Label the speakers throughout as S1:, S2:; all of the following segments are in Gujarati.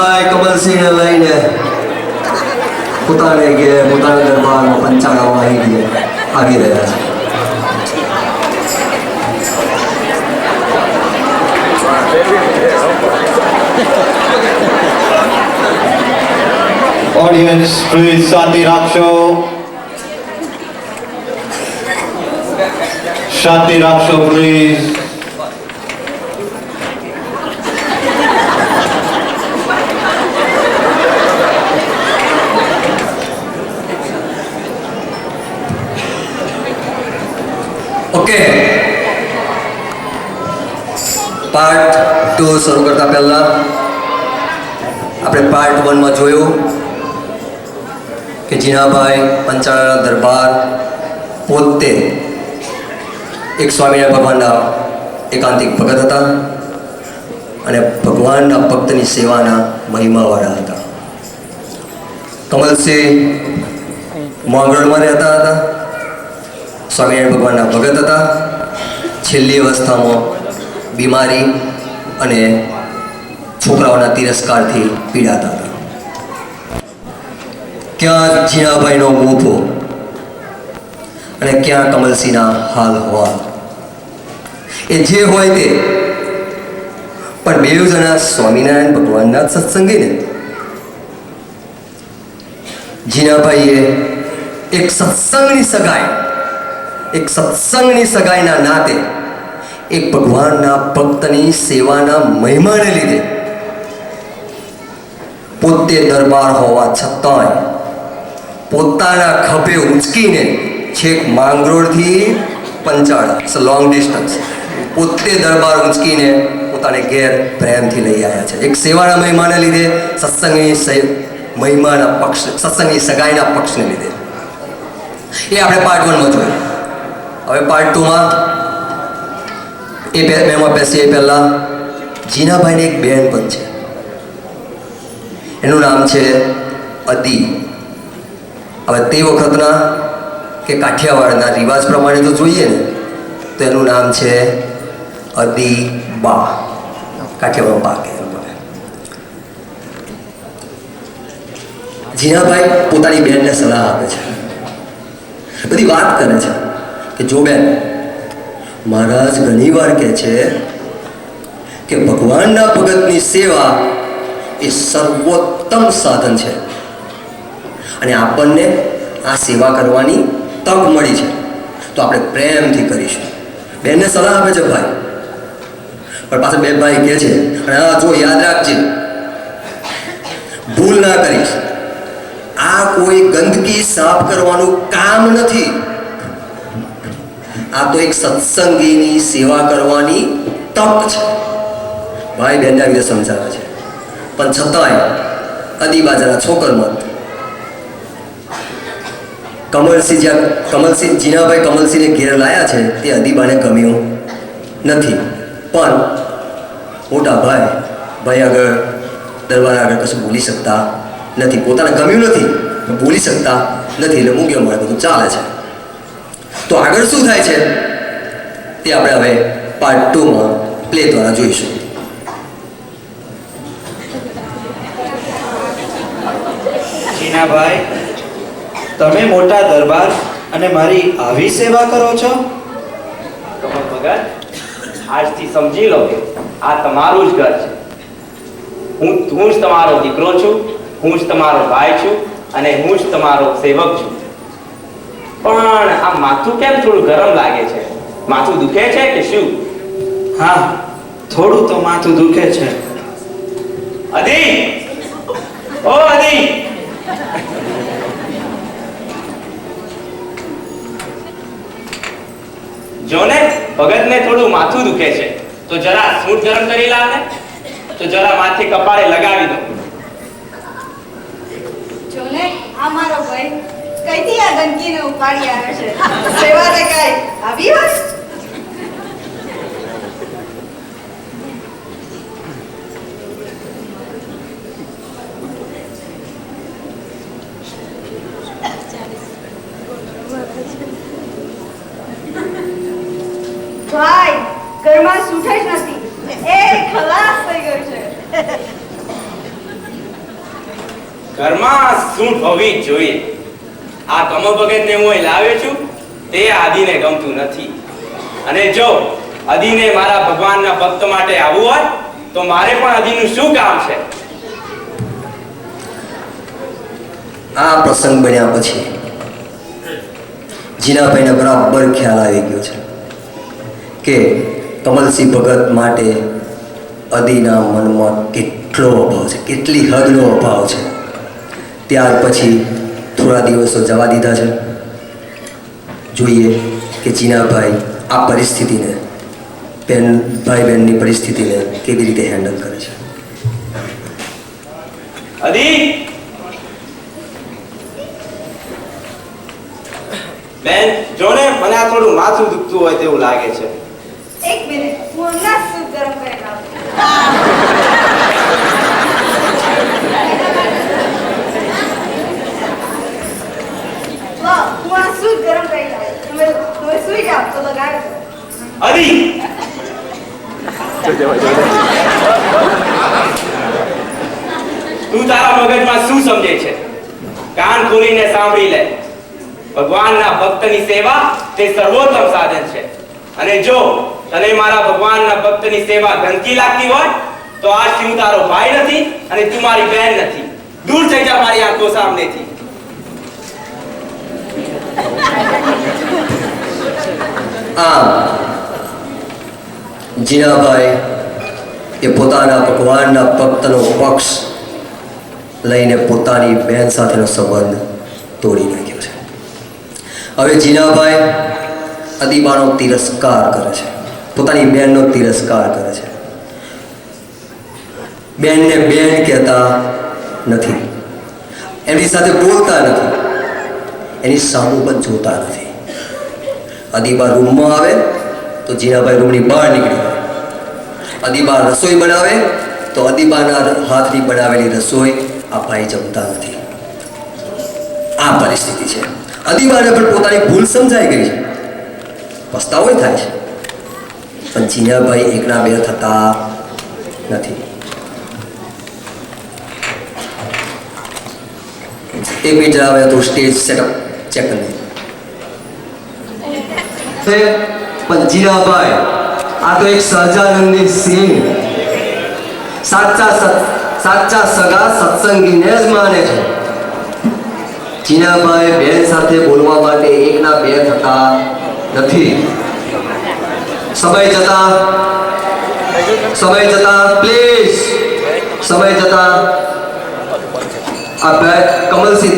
S1: જીનાભાઈ કમલસિંહને લઈને પોતાના દરબારમાં પંચાળામાં આવી રહ્યા છે.
S2: Audience, please શાંતિ રાખશો. શાંતિ રાખશો, please.
S1: ઓકે, પાર્ટ 2 શરૂ કરતા પહેલા આપણે પાર્ટ 1 માં જોયું કે જીનાભાઈ પંચાળાના દરબાર પોતે એક સ્વામિનારાયણ ભગવાનના એકાંતિક ભગત હતા અને ભગવાનના ભક્તની સેવાના મહિમાવાળા હતા. કમલસિંહ માંગરોળમાં રહેતા હતા, સ્વામિનારાયણ ભગવાનના ભગત હતા. છેલ્લી અવસ્થામાં બીમારી અને છોકરાઓના તિરસ્કારથી પીડાતા હતા. ક્યાં જીણાભાઈનો મોભો અને ક્યાં કમલસિંહના હાલ હવાલ, એ જે હોય તે, પણ બેઉ જણા સ્વામિનારાયણ ભગવાનના સત્સંગી ને. જીણાભાઈએ એક સત્સંગની સગાઈના નાતે એક ભગવાનના ભક્તની સેવાના મહિમાને લીધે પોતે દરબાર હોવા છતાંય પોતાના ખભે ઉંચકીને છેક માંગરોળથી પંચાળા, લોંગ ડિસ્ટન્સ, પોતે દરબાર ઉંચકીને પોતાને ઘેર પ્રેમથી લઈ આવ્યા છે. એક સેવાના મહિમાને લીધે, સત્સંગની સગાઈના પક્ષને લીધે. એ આપણે પાર્ટ 1 માં જોયું. હવે પાર્ટ 2 માં એમાં બેસીએ પહેલા જીનાભાઈને એક બેન પણ છે. એનું નામ છે અદી. હવે તે વખતના કે કાઠિયાવાડના રિવાજ પ્રમાણે તો જોઈએ ને તો એનું નામ છે અદી બા. કાઠિયાવાડ બા કે જીનાભાઈ પોતાની બેનને સલાહ આપે છે, બધી વાત કરે છે કે જો બેન, મહારાજ ઘણીવાર કહે છે કે ભગવાનના ભગતની સેવા એ સર્વોત્તમ સાધન છે અને આપણને આ સેવા કરવાની તક મળી છે તો આપણે પ્રેમથી કરીશું. બેનને સલાહ આપે છે ભાઈ, પણ પાછળ બે ભાઈ કહે છે અને હા જો યાદ રાખજે, ભૂલ ના કરીશ, આ કોઈ ગંદકી સાફ કરવાનું કામ નથી, આ તો એક સત્સંગીની સેવા કરવાની તક છે. ભાઈ બેનને આવી રીતે સમજાવે છે, પણ છતાંય અદીબાજાના છોકરમાં જીનાભાઈ કમલસિંહને ઘેર લાયા છે તે અદીબાને ગમ્યું નથી. પણ મોટા ભાઈ આગળ, દરબાર આગળ કશું બોલી શકતા નથી. પોતાને ગમ્યું નથી, બોલી શકતા નથી, એટલે મૂક્યો મળે બધું ચાલે છે. તો આગળ શું થાય છે તે આપણે હવે પાર્ટ 2 માં પ્લે દ્વારા જોઈશું.
S3: જીનાભાઈ, તમે મોટા દરબાર અને મારી આવી સેવા કરો છો?
S4: કમલ ભગત, આજથી સમજી લો કે આ તમારું જ ઘર છે. હું જ તમારો દીકરો છું, હું જ તમારો ભાઈ છું અને હું જ તમારો સેવક છું. પણ આ માથું કેમ થોડું ગરમ લાગે છે? માથું દુખે છે કે શું?
S3: હા, થોડું તો માથું દુખે છે.
S4: અદી, ઓ અદી, જોને ભગતને થોડું માથું દુખે છે તો જરા સૂટ ગરમ કરી લાવ ને, તો જરા માથે કપાળે લગાવી દો.
S5: જોને આ મારો ભાઈ કઈથી આ ગંદકીને ઉપાડી આવે છે. સેવાને કઈ આવી હોય? ભાઈ ઘરમાં સૂઠ જ નથી, એ ખલાસ થઈ ગયું છે.
S4: ઘરમાં સૂંઠ હોવી જ જોઈએ. આ કમો ભગતને હું અહીં લાવ્યો છું તે આદિને ગમતું નથી. અને જો આદિને મારા ભગવાનના ભક્ત માટે આવવું હોય તો મારે પણ આદિનું શું કામ છે?
S1: આ પ્રસંગ બન્યા પછી જીનાભાઈને બરાબર ખ્યાલ આવી ગયો છે કે કમલસિંહ ભગત માટે અદીના મનમાં કેટલો અભાવ છે, કેટલી હદનો અભાવ છે. ત્યાર પછી થોડા દિવસો જવા દીધા છે. જોઈએ કે જીનાભાઈ આ પરિસ્થિતિને ભાઈ બહેનની પરિસ્થિતિને કેવી રીતે હેન્ડલ કરે છે.
S4: આદિ, બેન જો ને, મને આ થોડું માથું દુખતું હોય તેવું લાગે છે.
S5: એક મિનિટ, હું હમણાં જ સૂપ ગરમ કરીને આવું. વાહ, હું આ સૂપ ગરમ કરી લાવી. તમે સૂઈ જાઓ તો બગાડો.
S4: આદિ, તું તારા મગજમાં શું સમજે છે? કાન ખોલીને સાંભળી લે. ભગવાનના ભક્તની સેવા તે સર્વોત્તમ સાધન છે. અને જો તને મારા ભગવાનના ભક્તની સેવા ગંદકી લાગતી હોય તો આજથી હું તારો ભાઈ નથી અને તું મારી બહેન નથી. દૂર થઈ જા મારી આંખો સામેથી.
S1: આમ જીનાભાઈ એ પોતાના ભગવાનના ભક્તનો પક્ષ લઈને પોતાની બહેન સાથેનો સંબંધ તોડી નાખ્યો છે. હવે જીનાભાઈ અદીબાનો તિરસ્કાર કરે છે, પોતાની બહેનનો તિરસ્કાર કરે છે. બહેનને બેન કહેતા નથી, એમની સાથે બોલતા નથી, એની સામું પણ જોતા નથી. અદીબા રૂમમાં આવે તો જીનાભાઈ રૂમની બહાર નીકળી જાય. અદીબા રસોઈ બનાવે તો અદીબાના હાથની બનાવેલી રસોઈ આ ભાઈ જમતા નથી. આ પરિસ્થિતિ છે. અદીબાને પણ પોતાની ભૂલ સમજાઈ ગઈ છે, પસ્તાવો થાય છે, પણ જીનાભાઈ એકના બે થતા નથી. એક મિનિટ આવે તો સ્ટેજ સેટઅપ ચેક કરી પણ જીનાભાઈ આ તો એક સહજાનંદની સીન. સાચા સગા સત્સંગીને જ માને છે. જીનાભાઈ બેન સાથે બોલવા માટે એકના બે થતા નથી. સમય જતા પ્લીઝ સમય જતા આ ભાઈ કમલસિંહ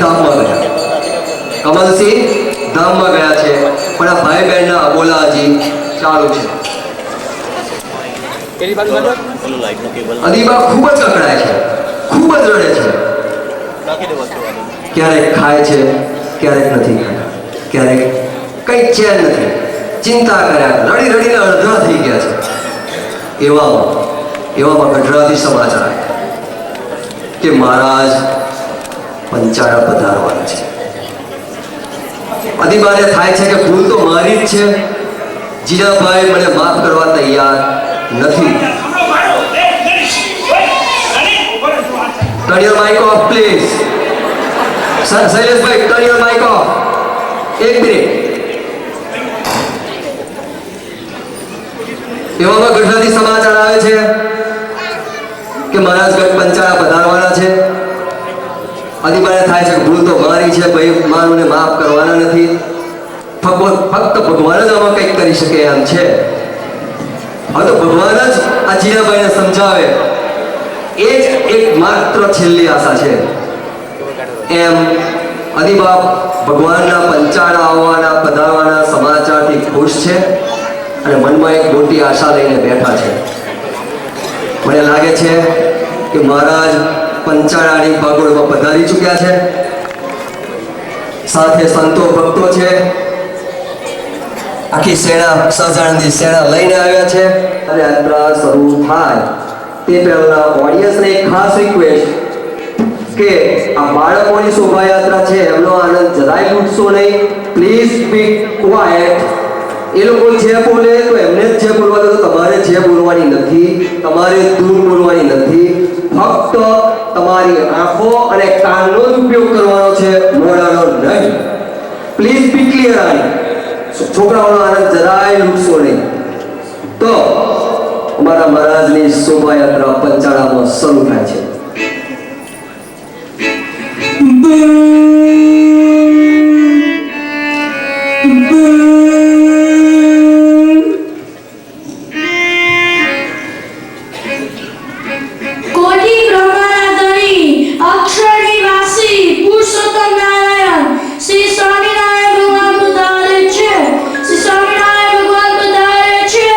S1: ધામમાં ગયા છે, પણ આ ભાઈ બહેનના અબોલા હજી ચાલુ છે. અદીબા ખૂબ જ કકડાય છે, ખૂબ જ રડે છે. ક્યારેક ખાય છે, ક્યારેક નથી ખાતા, ક્યારેક કઈ ચેન નથી, ચિંતા કર્યા, રડી રડીને અડધા થઈ ગયા છે. એવામાં ગઢડાથી સમાચાર કે મહારાજ પંચાળા પધારવાના છે. અદીબાને થાય છે કે ભૂલ તો મારી જ છે. જીનાભાઈ મને માફ કરવા તૈયાર નથી. Turn your mic off, please. Sir, Shaileshbhai, turn your mic off. એક મિનિટ. એવામાં ગઢડાથી સમાચાર આવે છે કે મહારાજ પંચાળા પધારવાના છે. અદીબાને થાય છે કે ભૂલ તો મારી છે, ભાઈ મારુંને માફ કરવાના નથી. ફક્ત ભગવાન જ આમાં કંઈક કરી શકે એમ છે. હવે તો ભગવાન જ આ જીનાભાઈને સમજાવે એ જ એક માત્ર છેલ્લી આશા છે. એમ અદીબા ભગવાનના પંચાળા આવવાના પધારવાના સમાચારથી ખુશ છે અને મનમાં એક મોટી આશા લઈને બેઠા છે. મને લાગે છે કે મહારાજ પંચાળાની ભાગોળમાં પધારી ચૂક્યા છે. સાથે સંતો ભક્તો છે, આખી સેના સહજાનંદી સેના લઈને આવ્યા છે. અને યાત્રા શરૂ થાય તે પહેલા ઓડિયન્સને એક ખાસ રિક્વેસ્ટ કે આ બાળકોની શોભાયાત્રા છે, એમનો આનંદ જરાય લૂટશો નહીં. પ્લીઝ બી ક્વાયટ. એ લોકો જે બોલે તો એમને જ જે બોલવાનું, તમારે જે બોલવાની નથી, તમારે દૂર બોલવાની નથી. ફક્ત તમારી આંખો અને કાનનો જ ઉપયોગ કરવાનો છે, મોઢાનો નહીં. પ્લીઝ બી ક્લિયર આની. છોકરાઓનો આનંદ જરાય લૂટશો નહીં. તો અમારા મહારાજની શોભાયાત્રા પંચાળામાં શરૂ થાય છે.
S6: કોટી બ્રહ્માનંદની અક્ષરની વાસી પુરુષોત્તમ નારાયણ શ્રી સ્વામિનારાયણ ભગવાન પધારે છે. શ્રી સ્વામિનારાયણ ભગવાન પધારે છે.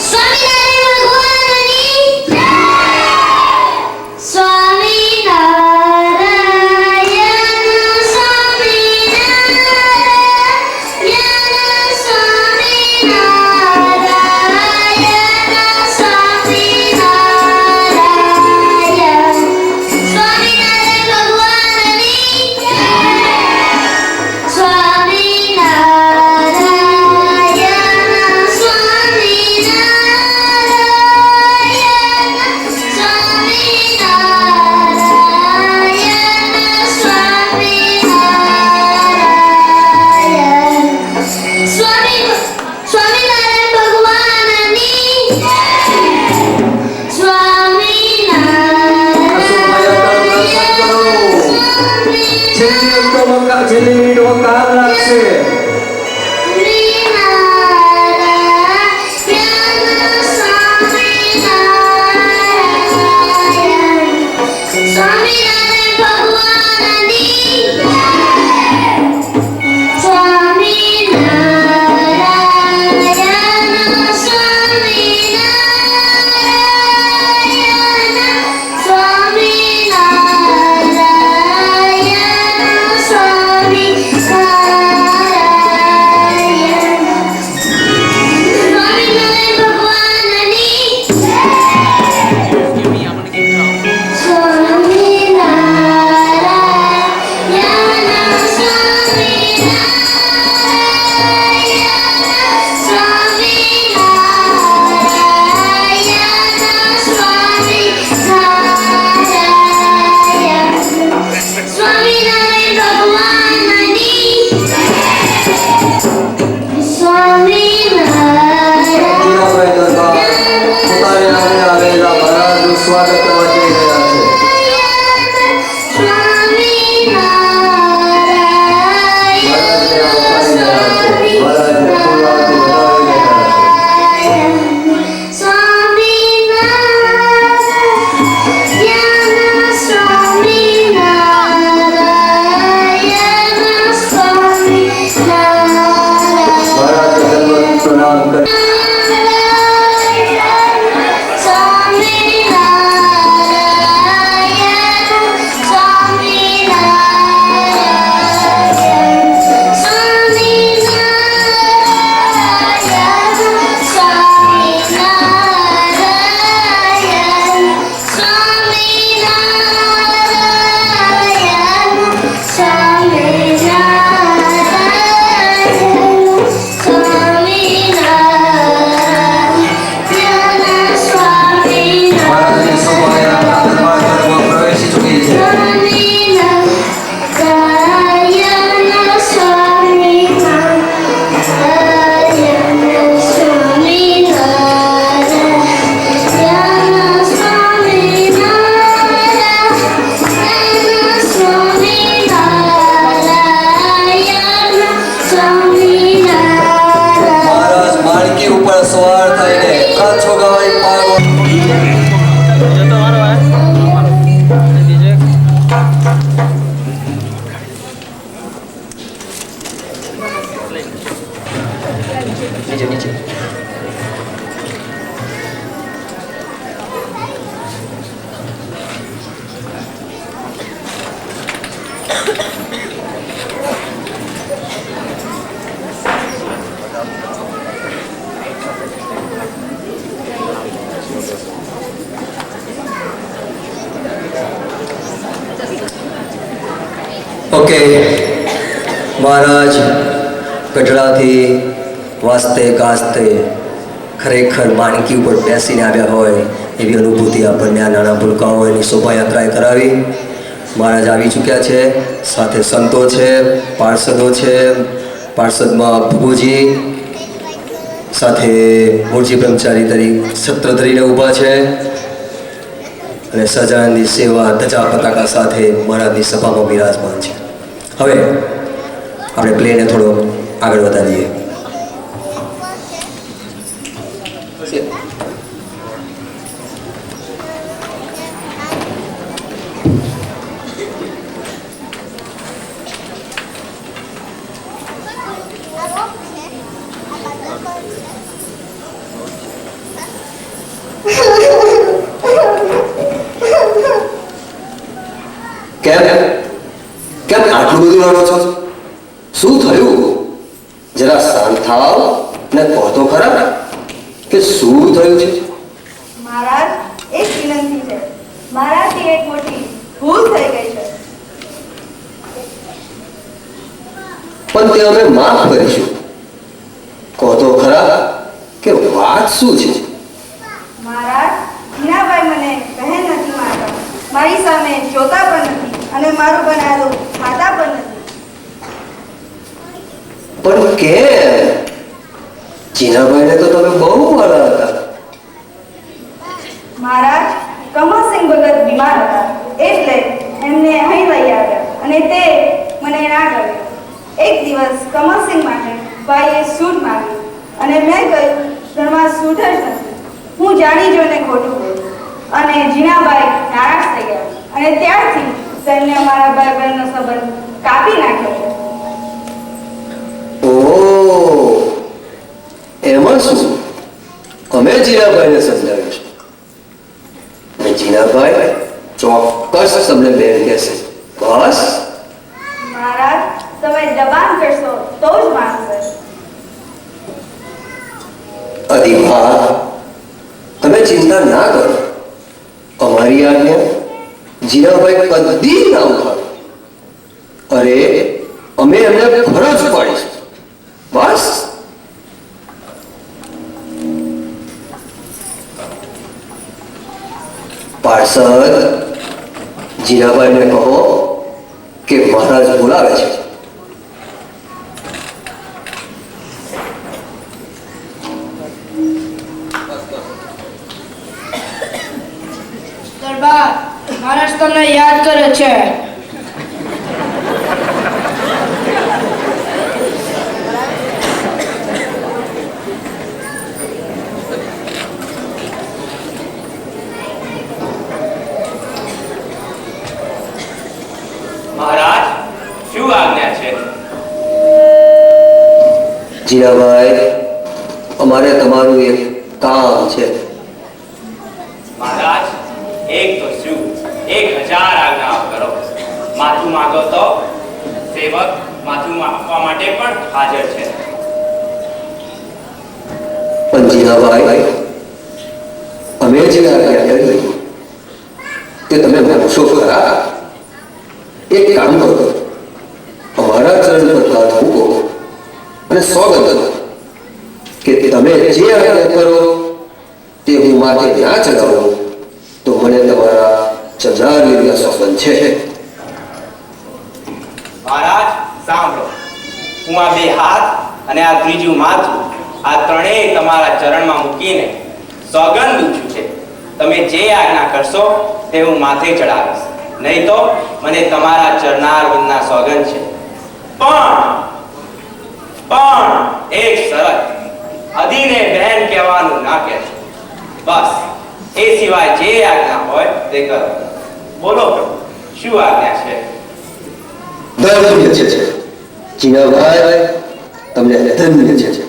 S6: સ્વામિનારાયણ ભગવાનની જય.
S1: છેલ્લી મિનિટમાં કામ લાગશે. સ્વાગત કરવા જઈ રહ્યા છે. ઓકે મહારાજ ગઢડાથી વાસ્તે ગાસ્તે ખરેખર માનકી ઉપર બેસીને આવ્યા હોય એવી અનુભૂતિ આપણને આ નાના ભૂલકાઓની શોભાયાત્રાએ કરાવી. મહારાજ આવી ચૂક્યા છે, સાથે સંતો છે, પાર્ષદો છે. પાર્ષદમાં ભગુજી સાથે મૂળજી બ્રહ્મચારી તરીકે છત્ર ધરીને ઊભા છે અને સહજાનંદની સેવા ધજા પતાકા સાથે મહારાજની સભામાં બિરાજમાન છે. હવે આપણે પ્લેને થોડો આગળ વધારીએ. કેમ આટલું બધું રડો છો? શું થયું? જરા શાંત થાવ ને કહો તો ખરા કે શું થયું છે?
S5: મહારાજ, એક વિનંતી છે. મારાથી એક મોટી ભૂલ થઈ ગઈ છે.
S1: પણ તે અમે માફ કરીશું. કહો તો ખરા કે વાત શું છે?
S5: મહારાજ, મીનાબાઈ મને બહેન નથી માનતા, મારી સામે જોતા પણ નથી અને મારું બનાવેલું ખાતા પણ નથી.
S1: પણ કેમ? જીનાભાઈને તો તમે બહુ વાલા હતા.
S5: મહારાજ, કમલસિંહ ભગત બીમાર હતા એટલે એમને અહીં લઈ આવ્યા અને તે મને ના ગમ્યું. એક દિવસ કમલસિંહ માટે ભાઈએ સૂટ માંગ્યું અને મેં કહ્યું ઘરમાં સૂટ જ નથી. હું જાણી જોઈને ખોટું બોલ્યું અને જીનાબાઈ નારાજ થઈ ગયા અને ત્યારથી તેમને અમારા ભાઈ બહેનનો સંબંધ કાપી નાખ્યો છે.
S1: ઓહ, એમાં શું? અમે જીનાભાઈને સમજાવ્યું છે અને જીનાભાઈ ચોક્કસ તમને બેન કહેશે. બસ.
S5: મહારાજ, તમે દબાણ કરશો તો જ માનશે.
S1: અધિભા, તમે ચિંતા ના કરો. અમારી આજ્ઞા જીનાભાઈ કદી ના ઉઠાવે. અરે, અમે એમને ફરજ પાડીશું. બસ. પાર્ષદ, જીનાભાઈને કહો કે મહારાજ બોલાવે છે.
S6: દરબાર, મહારાજ તમને યાદ કરે છે.
S4: મહારાજ, શું આજ્ઞા છે?
S1: જીનાભાઈ, અમારે તમારું એક કામ છે.
S4: મહારાજ, એક તો શું 1000 આજ્ઞાઓ કરો. માથું માંગો તો સેવક માથું આપવા માટે પણ હાજર છે.
S1: પણ જીનાભાઈ, અમે જે આજ્ઞા કરી તે તમે માનશો ખરા? એક કામ કરો, અમારા ચરણ પર હાથ મૂકો અને સોગંદ કરો કે તમે જે આજ્ઞા કરો તે હું માથે ના ચડાવું તો મને તમારા ચરણાર લીધા સોગંદ છે.
S4: મહારાજ, સાંભળો. હું આ 2 હાથ અને આ ત્રીજું માથું, આ ત્રણેય તમારા ચરણમાં મૂકીને સોગંદ દઉં છું. તમે જે આજ્ઞા કરશો તે હું માથે ચડાવીશ, નહીં તો મને તમારા ચરણાર વિંદના સોગંદ છે. પણ એક શરત, અધીને બહેન કહેવાનું ના કહેશો. બસ, એ સિવાય જે આજ્ઞા હોય તે કરો. બોલો પ્રભુ, શું આજ્ઞા છે?
S1: ધન્ય છે જીનાભાઈ, તમને ધન્ય છે.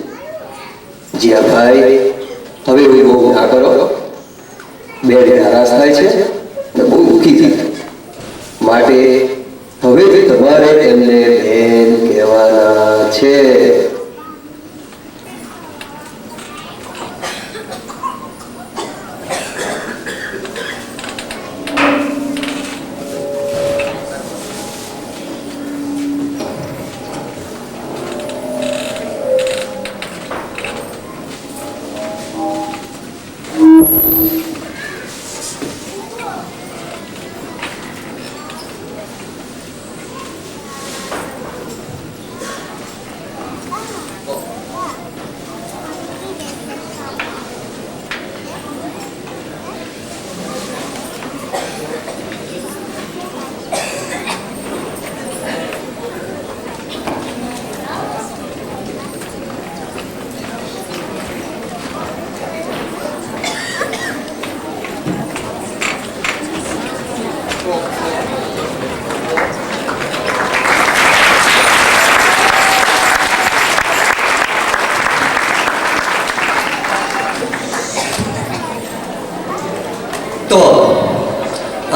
S1: જીનાભાઈ, હવે એવું બહુ ના કરો. બે નારાજ થાય છે ને બહુ દુઃખી થાય. માટે હવે તમારે એમને બેન કહેવાના છે.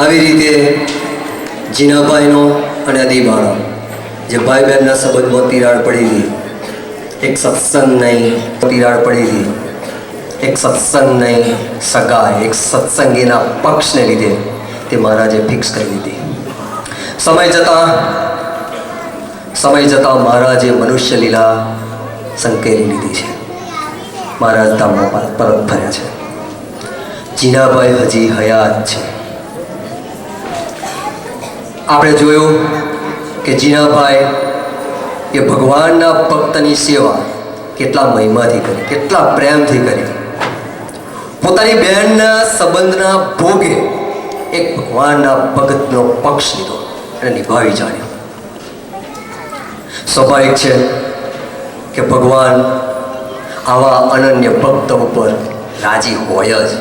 S1: આવી રીતે જીનાભાઈનો અને અદીબાનો જે ભાઈ બહેનના સંબંધમાં તિરાડ પડી હતી, એક સત્સંગ નહીં તિરાડ પડી હતી, એક સત્સંગ નહીં સગાઈ, એક સત્સંગીના પક્ષને લીધે તે મહારાજે ફિક્સ કરી દીધી. સમય જતાં મહારાજે મનુષ્ય લીલા સંકેલી લીધી છે. મહારાજ ધામમાં પરત ફર્યા છે. જીનાભાઈ હજી હયાત છે. આપણે જોયું કે જીનાભાઈ એ ભગવાનના ભક્તની સેવા કેટલા મહિમાથી કરી, કેટલા પ્રેમથી કરી. પોતાની બહેનના સંબંધના ભોગે એક ભગવાનના ભક્તનો પક્ષ લીધો અને નિભાવી જાણ્યો. સ્વાભાવિક છે કે ભગવાન આવા અનન્ય ભક્ત ઉપર રાજી હોય જ,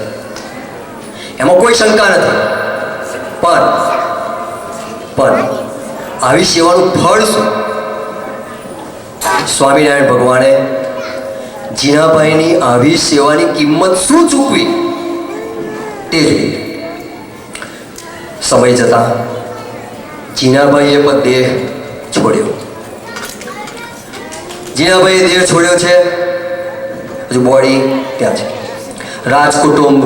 S1: એમાં કોઈ શંકા નથી. પણ આવી સેવાનું ફળ શું? સ્વામિનારાયણ ભગવાને જીનાભાઈની આવી સેવાની કિંમત શું ચૂકવી તે જોયું. સમય જતા જીનાભાઈએ પણ દેહ છોડ્યો. જીનાભાઈએ દેહ છોડ્યો છે, હજુ બોડી ત્યાં છે. રાજકુટુંબ,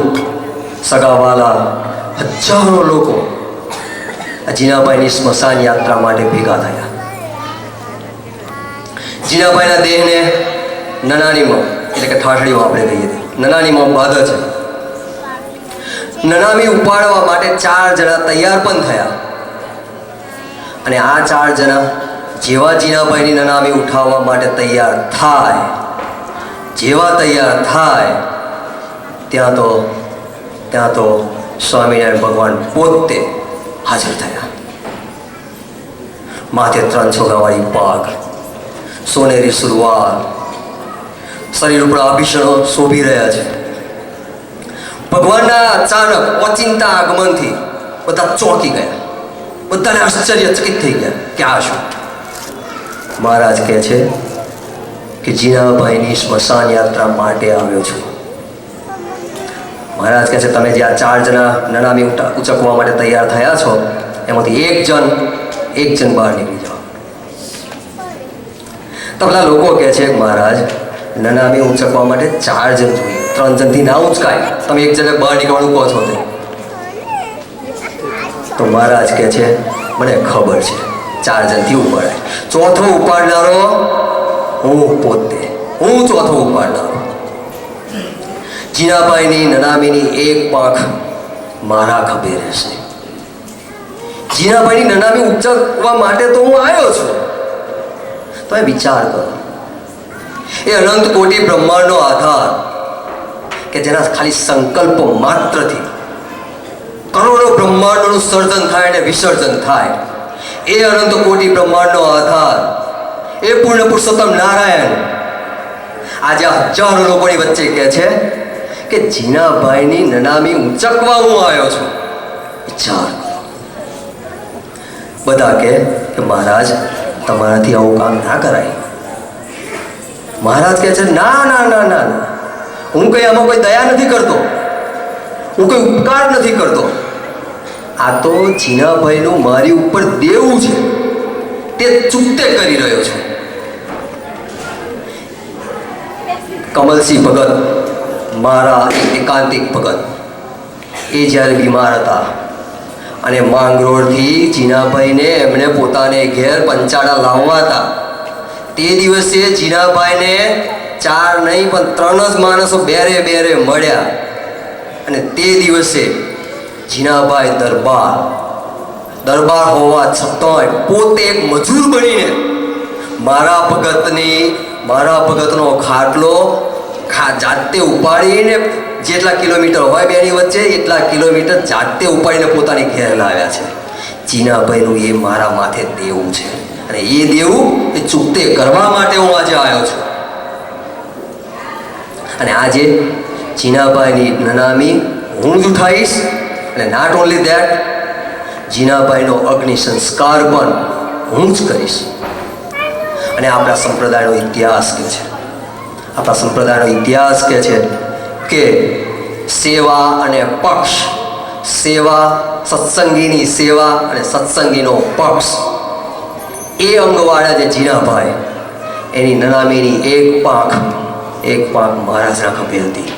S1: સગાવાલા, હજારો લોકો જીનાભાઈની સ્મશાન યાત્રા માટે ભેગા થયા. જીનાભાઈના દેહને નનાનીમાં, એટલે કે ઠાઠડીમાં આપણે કહીએ છીએ, નનાનીમાં બાંધે છે. નનામી ઉપાડવા માટે 4 જણા તૈયાર પણ થયા. અને આ 4 જણા જેવા જીનાભાઈની નનામી ઉઠાવવા માટે તૈયાર થાય, ત્યાં તો સ્વામિનારાયણ ભગવાન પોતે હાજર થયા. માથે 3 છોગાવાળી પાઘ, સોનેરી સુરવાલ, શરીર ઉપર આભૂષણો શોભી રહ્યા છે. ભગવાનના અચાનક ઓચિંતા આગમનથી બધા ચોંકી ગયા. બધાને આશ્ચર્યચકિત થઈ ગયા કે આ શું? મહારાજ કહે છે કે જીનાભાઈની સ્મશાન યાત્રા માટે આવ્યો છું. મહારાજ કહે છે તમે જે આ 4 જણા નનામી ઉચકવા માટે તૈયાર થયા છો એમાંથી એક જણ બહાર નીકળી જાઓ. તો પેલા લોકો કહે છે મહારાજ નનામી ઉચકવા માટે 4 જણ જોઈએ, 3 જણથી ના ઉચકાય, તમે એક જણે બહાર નીકળવાનું કહો છો તે. તો મહારાજ કહે છે મને ખબર છે 4 જણથી ઉપાડાય. ચોથો ઉપાડનારો હું પોતે, હું ચોથો ઉપાડનારો. જીનાભાઈની નનામીની એક પાંખ મારા ખભે રહેશે. જીનાભાઈની નનામી ઉચકવા માટે તો હું આવ્યો છું. તમે વિચાર કરો, એ અનંત કોટી બ્રહ્માંડનો આધાર કે જેના ખાલી સંકલ્પ માત્રથી કરોડો બ્રહ્માંડોનું સર્જન થાય અને વિસર્જન થાય. એ અનંત કોટી બ્રહ્માંડનો આધાર, એ પૂર્ણ પુરુષોત્તમ નારાયણ આજે હજારો લોકોની વચ્ચે કહે છે કે જીનાભાઈની નનામી ઉંચકવા હું આવ્યો છું. વિચાર કરો. બધા કે મહારાજ તમારાથી આવું કામ ના કરાય. મહારાજ કહે છે ના ના ના ના ના, હું કઈ આમાં કોઈ દયા નથી કરતો, હું કોઈ ઉપકાર નથી કરતો. આ તો જીનાભાઈનું મારી ઉપર દેવું છે, તે ચૂકતે કરી રહ્યો છું. કમલસિંહ ભગત, મારા એકાંતિક ભગત, એ જ્યારે બીમાર હતા અને માંગરોળથી જીનાભાઈને એમણે પોતાને ઘેર પંચાળા લાવવા હતા, તે દિવસે જીનાભાઈને 4 નહીં પણ 3 જ માણસો બેરે મળ્યા. અને તે દિવસે જીનાભાઈ દરબાર હોવા છતાંય પોતે એક મજૂર બનીને મારા ભગતનો ખાટલો જાતે ઉપાડીને જેટલા કિલોમીટર હોય બેની વચ્ચે એટલા કિલોમીટર જાતે ઉપાડીને પોતાની ઘેર લાવ્યા છે. જીનાભાઈનું એ મારા માથે દેવું છે અને એ દેવું એ ચૂકતે કરવા માટે હું આજે આવ્યો છું. અને આજે જીનાભાઈની નનામી હું જ ઉઠાવીશ. અને નોટ ઓનલી ધેટ, જીનાભાઈનો અગ્નિ સંસ્કાર પણ હું જ કરીશ. અને આપણા સંપ્રદાયનો ઇતિહાસ કહે છે કે સેવા અને પક્ષ, સેવા સત્સંગીની સેવા અને સત્સંગીનો પક્ષ એ અંગવાળા જે જીનાભાઈ એની નનામીની એક પાંખ મહારાજના ખભે હતી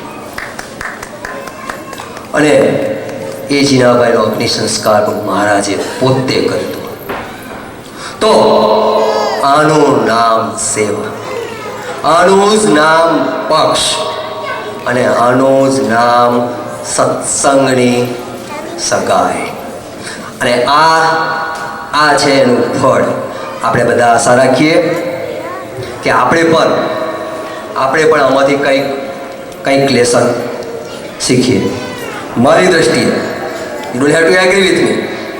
S1: અને એ જીનાભાઈનો અગ્નિ સંસ્કાર પણ મહારાજે પોતે કર્યો. તો આનું નામ સેવા, આનું જ નામ પક્ષ અને આનું જ નામ સત્સંગની સગાઈ. અને આ છે એનું ફળ. આપણે બધા આશા રાખીએ કે આપણે પણ આમાંથી કંઈક લેસન શીખીએ. મારી દ્રષ્ટિએ, you don't have to agree with me,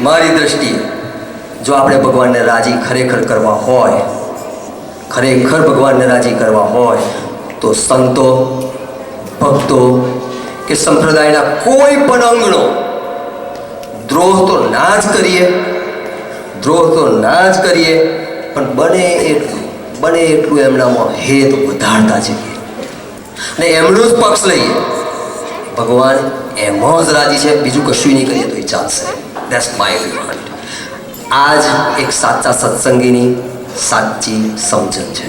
S1: મારી દ્રષ્ટિએ જો આપણે ભગવાનને રાજી ખરેખર કરવા હોય, ખરેખર ભગવાનને રાજી કરવા હોય તો સંતો, ભક્તો કે સંપ્રદાયના કોઈ પણ અંગનો દ્રોહ તો ના જ કરીએ, પણ બને એટલું એમનામાં હેત વધારતા જઈએ અને એમનો જ પક્ષ લઈએ. ભગવાન એમાં જ રાજી છે, બીજું કશું નહીં કરીએ તો એ ચાલશે. That's my view. આ જ એક સાચા સત્સંગીની સાચી સમજણ છે.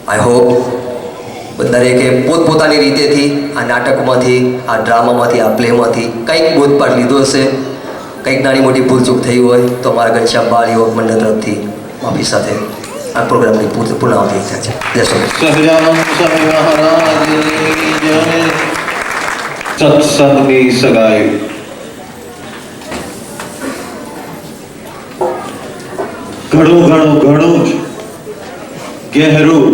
S1: આઈ હોપ દરેકે પોતપોતાની રીતેથી આ નાટકમાંથી, આ ડ્રામામાંથી, આ પ્લેમાંથી કંઈક બોધપાઠ લીધો હશે. કંઈક નાની મોટી ભૂલચૂક થઈ હોય તો અમારા ઘનશ્યામ બાળ યુવક મંડળ તરફથી માફી સાથે આ પ્રોગ્રામની પૂર્ણાવતિ થાય છે. જય સ્વામી.
S2: સહજાનંદ સ્વામી મહારાજની જય. સત્સંગની સગાઈ. ઘણું જ ગહેરું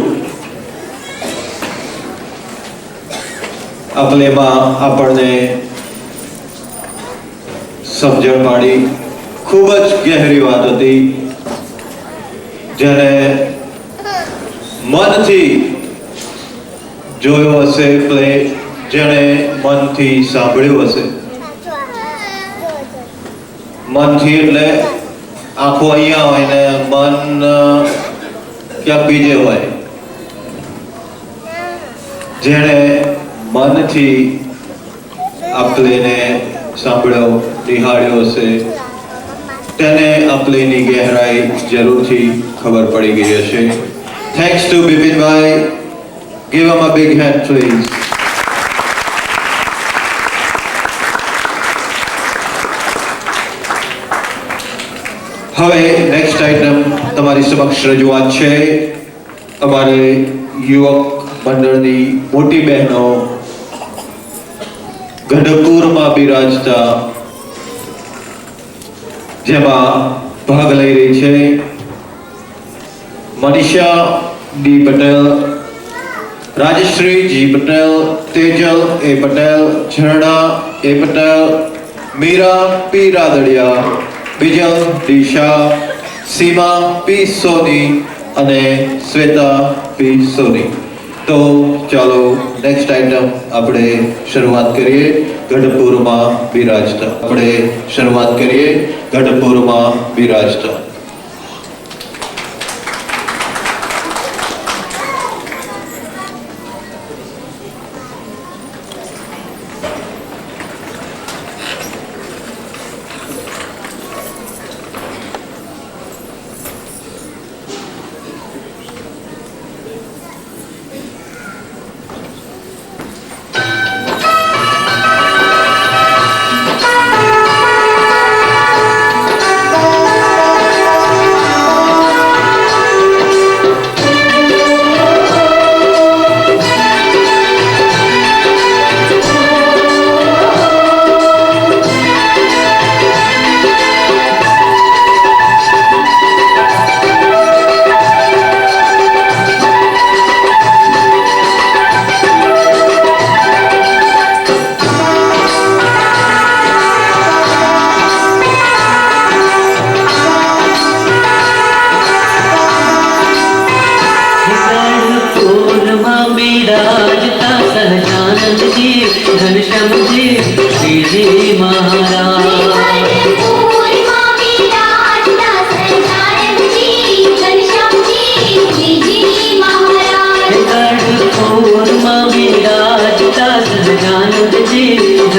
S2: આપલેમાં આપણને સમજણ પાડી. ખૂબ જ ગહેરી વાત હતી જેને મનથી જોયો હશે, પ્લે જેણે મનથી સાંભળ્યું હશે. મનથી એટલે આંખો અહીંયા હોય ને મન ક્યાંક બીજે હોય. જેણે મનથી આ પ્લેને સાંભળ્યો, નિહાળ્યો હશે તેને આ પ્લેની ગહેરાઈ જરૂરથી ખબર પડી ગઈ હશે. થેન્ક્સ ટુ બિપિનભાઈ. Give him a big hand, please. હવે નેક્સ્ટ આઇટમ તમારી સમક્ષ રજૂઆત છે. અમારે યુવક મંડળની મોટી બહેનો ગઢપુરમાં બિરાજતા, જેમાં ભાગ લઈ રહી છે Manisha D Patel, Rajshree G Patel, Tejal A Patel, Zarna A Patel, Meera P Radadiya, Bijal D Shah, સીમા પી સોની અને શ્વેતા પી સોની. તો ચાલો નેક્સ્ટ આઇટમ આપણે શરૂઆત કરીએ. ગઢપુરમાં બિરાજતા.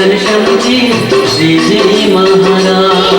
S7: घनश्याम जी श्री जी महाराज।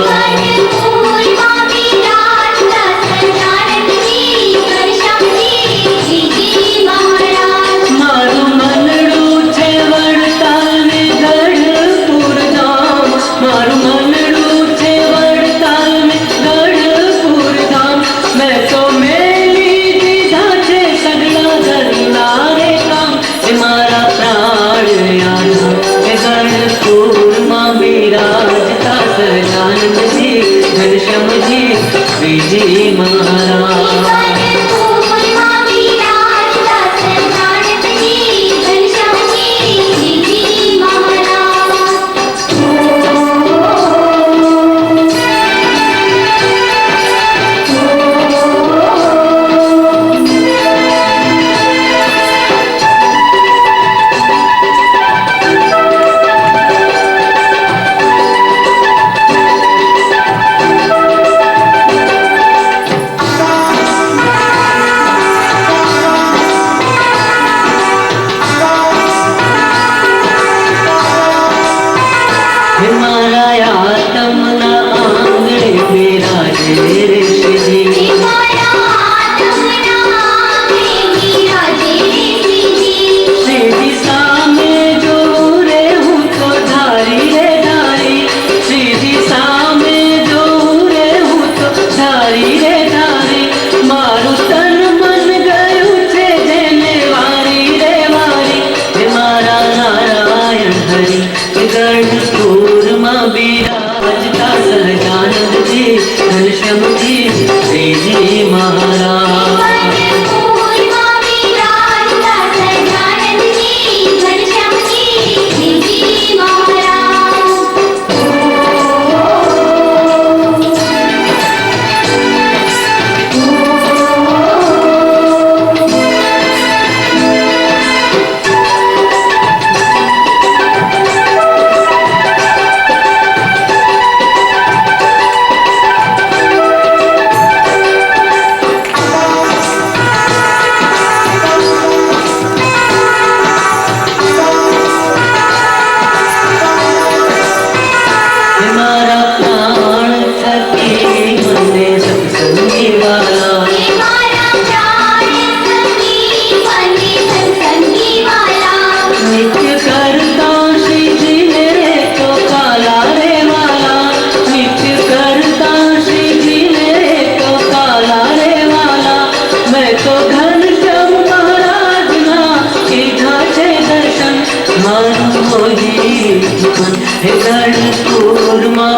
S7: मारू मनड़ू छे वड़ताल में गढ़पुर धाम, मारू मनड़ू छे वड़ताल में गढ़पुर धाम। मैं तो मेली दीधा छे सगला घरना रे काम, हे मारा प्राण यारा हे गढ़पुर मां बिराजता सजानंद जी घनश्याम जी श्री जी महाराज।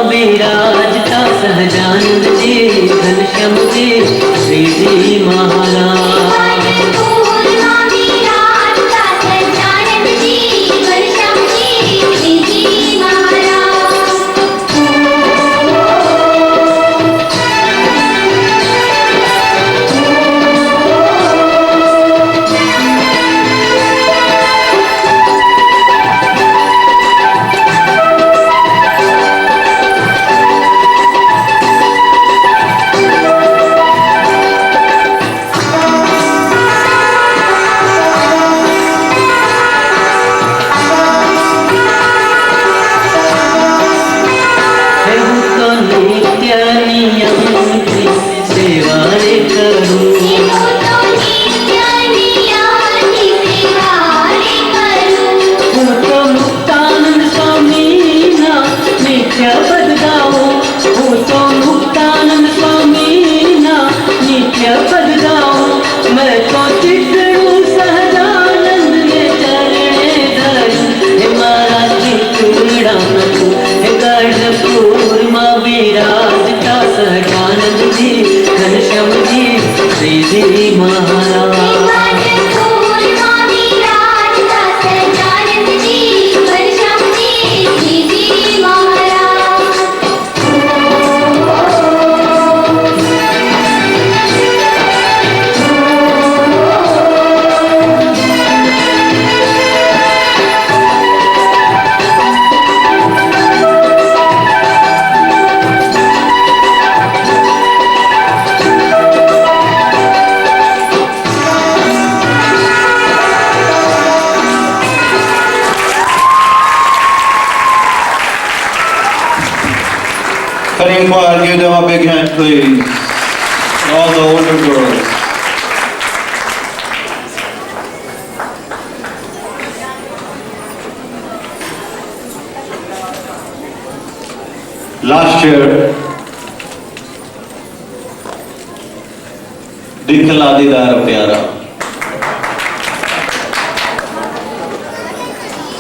S7: बिराजता सहजानंद जी घनश्याम जी श्री जी महाराज।
S2: choir, give them a big hand, please. All the older girls. Last year, दिखला दीदार प्यारा,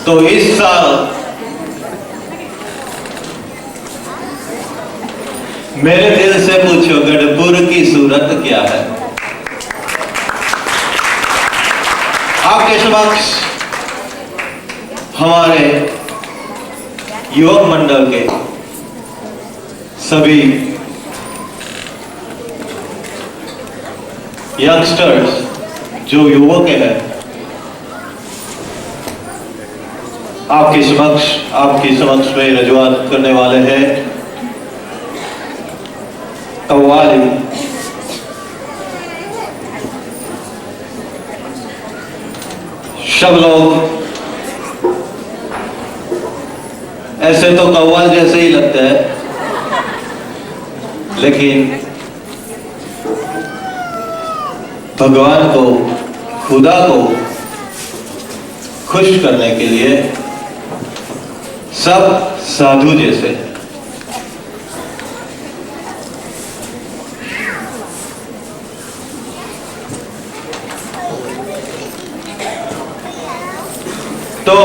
S2: तो इस साल मेरे दिल से पूछो गढ़पुर की सूरत क्या है। आपके समक्ष हमारे युवक मंडल के सभी यंगस्टर्स जो युवक हैं आपकी समक्ष में रजूआत करने वाले हैं कव्वाली। सब लोग ऐसे तो कव्वाल जैसे ही लगते हैं, लेकिन भगवान को, खुदा को खुश करने के लिए सब साधु जैसे। तो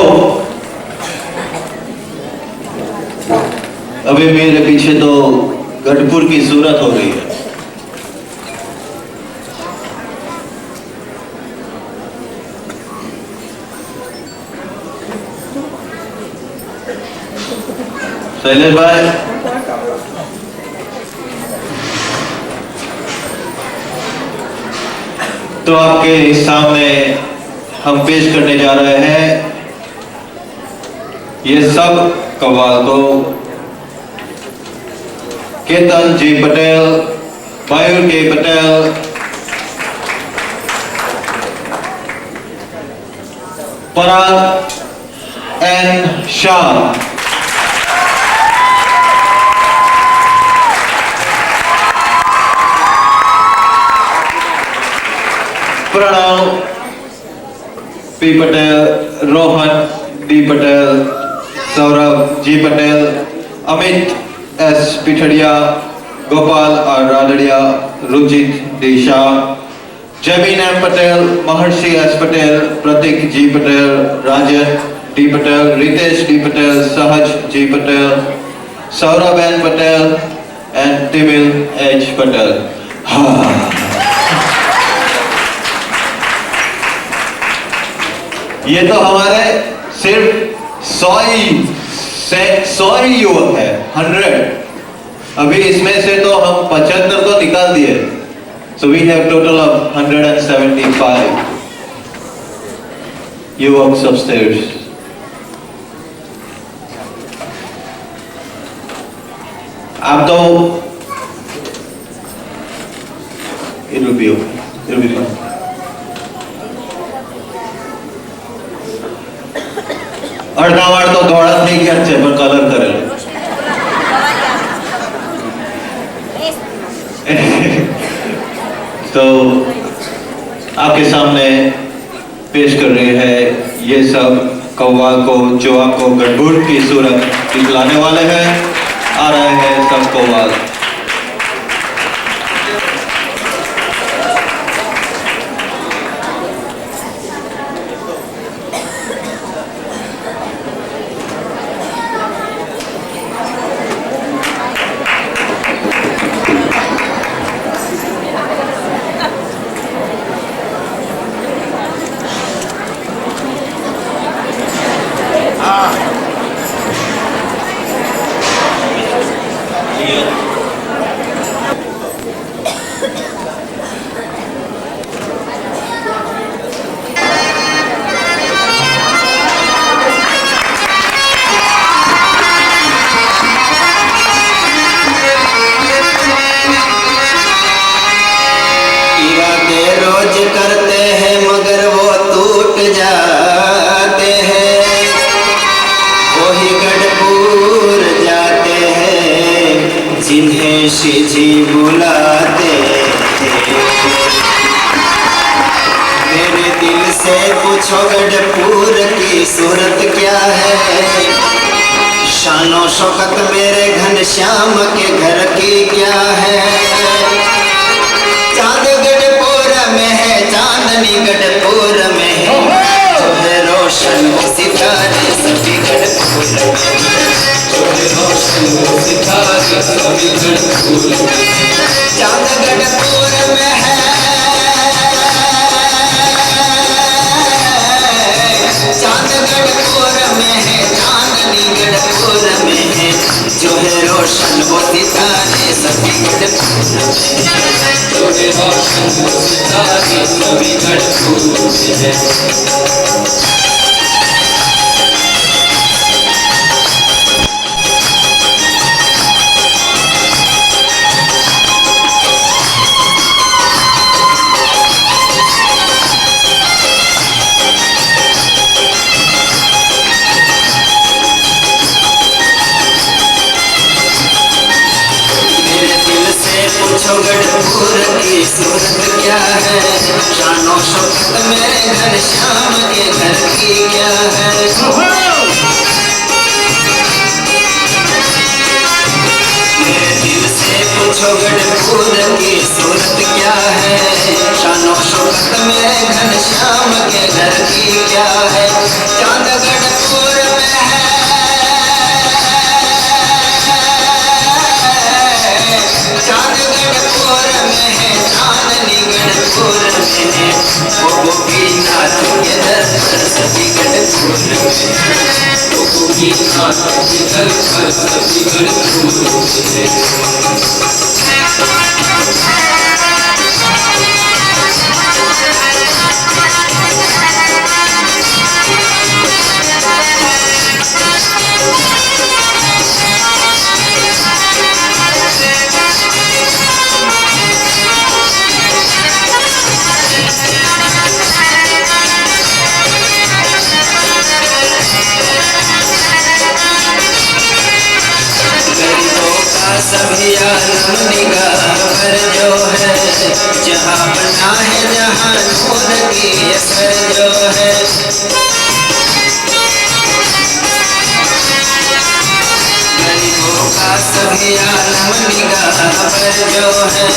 S2: अभी मेरे पीछे तो गढ़पुर की सूरत हो रही है। शैलेश भाई, तो आपके सामने हम पेश करने जा रहे हैं ये सब कव्वाल को केतन जी Patel, Mayur K Patel, Parag N Shah, Pranav P Patel, Rohan D Patel, Saurabh G Patel, Amit S Pithadiya, Gopal R Radadiya, Ruchit D Shah, Jamin M Patel, Maharshi S Patel, Prateek G Patel, Rajan D Patel, Ritesh D Patel, Sahaj G Patel, Saurabh N Patel and Timil H Patel. ये तो हमारे सिर्फ 100 ही युवक है, 100। अभी इसमें से तो हम 75 तो निकाल दिए, so we have total of 175 युवक upstairs। आप तो it will be okay, it will be fine। અડધાવાડ તો ધોળા થઈ ગયા છે પણ કલર કરેલો। तो आपके सामने पेश कर रहे हैं ये सब कव्वाल को जो आपको गढ़पुर की सूरत दिखलाने वाले हैं। आ रहे हैं सब कव्वाल।
S8: से पूछो गढ़पुर की सूरत क्या है, शानो शौकत मेरे घनश्याम के घर की क्या है। चांद गढ़पुर में है, चांदनी गढ़पुर में है, जो है रोशन वो सितारे सभी गढ़पुर में है, जो है रोशन वो सितारे सभी गढ़पुर में है। चांद गढ़पुर में है, चांद गढ़पुर में है, चांदनी गढ़पुर में है, जो है रोशन वो सितारे सभी गढ़पुर में है, जो है रोशन वो सितारे सभी गढ़पुर में है। पूछो गढ़पुर की सूरत क्या है, शानो शौकत मेरे घनश्याम के घर की क्या है। मेरे दिल से पूछो गढ़पुर की सूरत क्या है, शानो शौकत मेरे घनश्याम के घर की क्या है। चांद गढ़पुर में है, चांद गढ़पुर में है, चांदनी गढ़पुर में है, वो गोपीनाथ के दर पर सभी गढ़पुर में है, वो गोपीनाथ के दर पर सभी गढ़पुर में है। सभी आलम निगाह पर जो है, जहाँ बना है जहाँ नूर की असर जो है। गरीबों का सभी आलम निगाह पर जो है,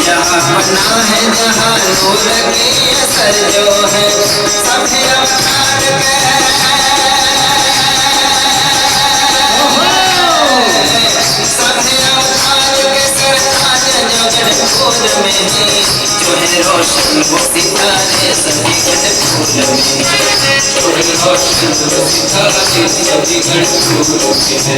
S8: जहाँ बना है जहाँ नूर की असर जो है। सभी अवतार गढ़पुर में है, जो है रोशन वो सितारे सभी गढ़पुर में है, जो है रोशन वो सितारे सभी गढ़पुर में है।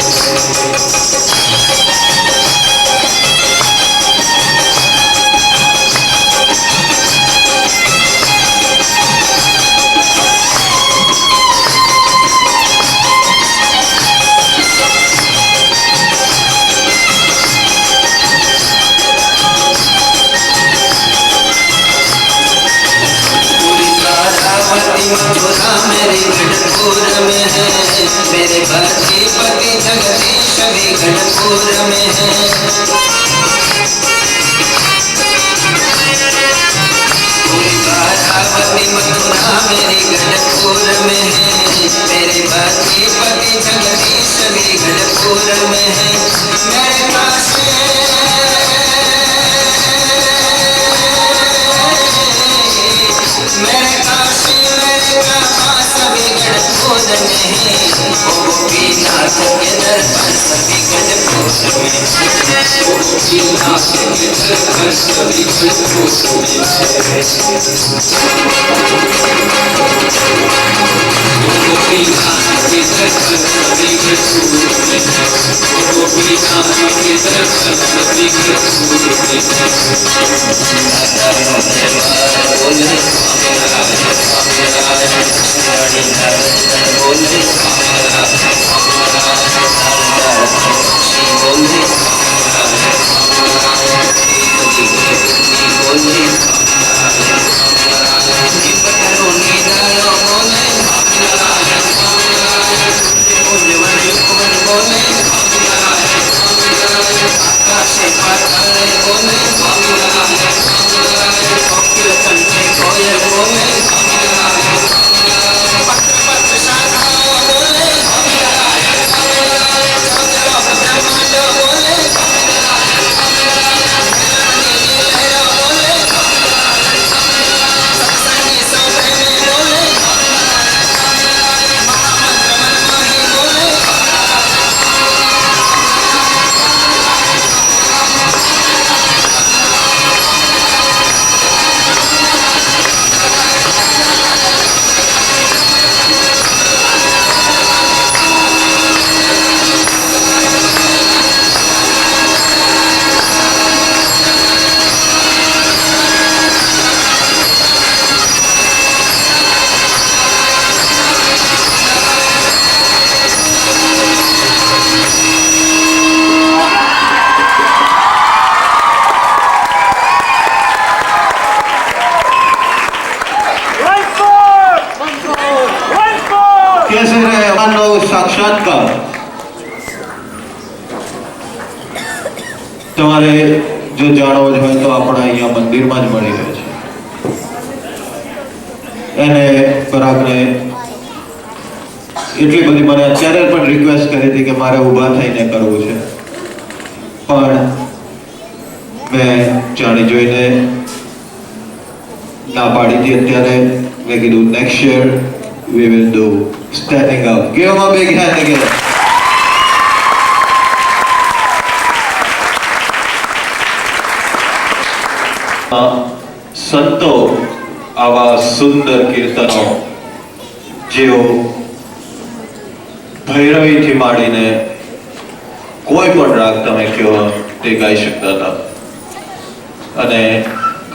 S8: मथुरा मेरे गढ़पुर में है, मेरे पति पति जगदीश भी गढ़पुर में है। बारावती मथुरा मेरी गढ़पुर में है, मेरे पति पति जगदीश भी गढ़पुर में है। मेरे काशी मेरे काशी मेरे कामा सभी गढ़पुर में है, ओ गोपीनाथ के दर पर सभी गढ़पुर में है, ओ गोपीनाथ के दर पर सभी गढ़पुर में है। ओ गोपीनाथ के दर पर सभी गढ़पुर में है, ओ गोपीनाथ के दर पर सभी गढ़पुर में
S2: સાક્ષાત્કાર તમારે જો જાણવો જ હોય તો આપણા અહીંયા મંદિરમાં જ મળી રહે છે. એને પરાગને એટલી બધી મને અત્યારે પણ રિક્વેસ્ટ કરી હતી કે મારે ઊભા થઈને કરવું છે, પણ મેં જાણી જોઈને ના પાડી હતી. અત્યારે મેં કીધું next year we will do standing up. Give a big hand again. સંતો આવા સુંદર કીર્તનો જેઓ ભૈરવીથી માંડીને કોઈ પણ રાગ તમે કહો તે ગાઈ શકતા હતા, અને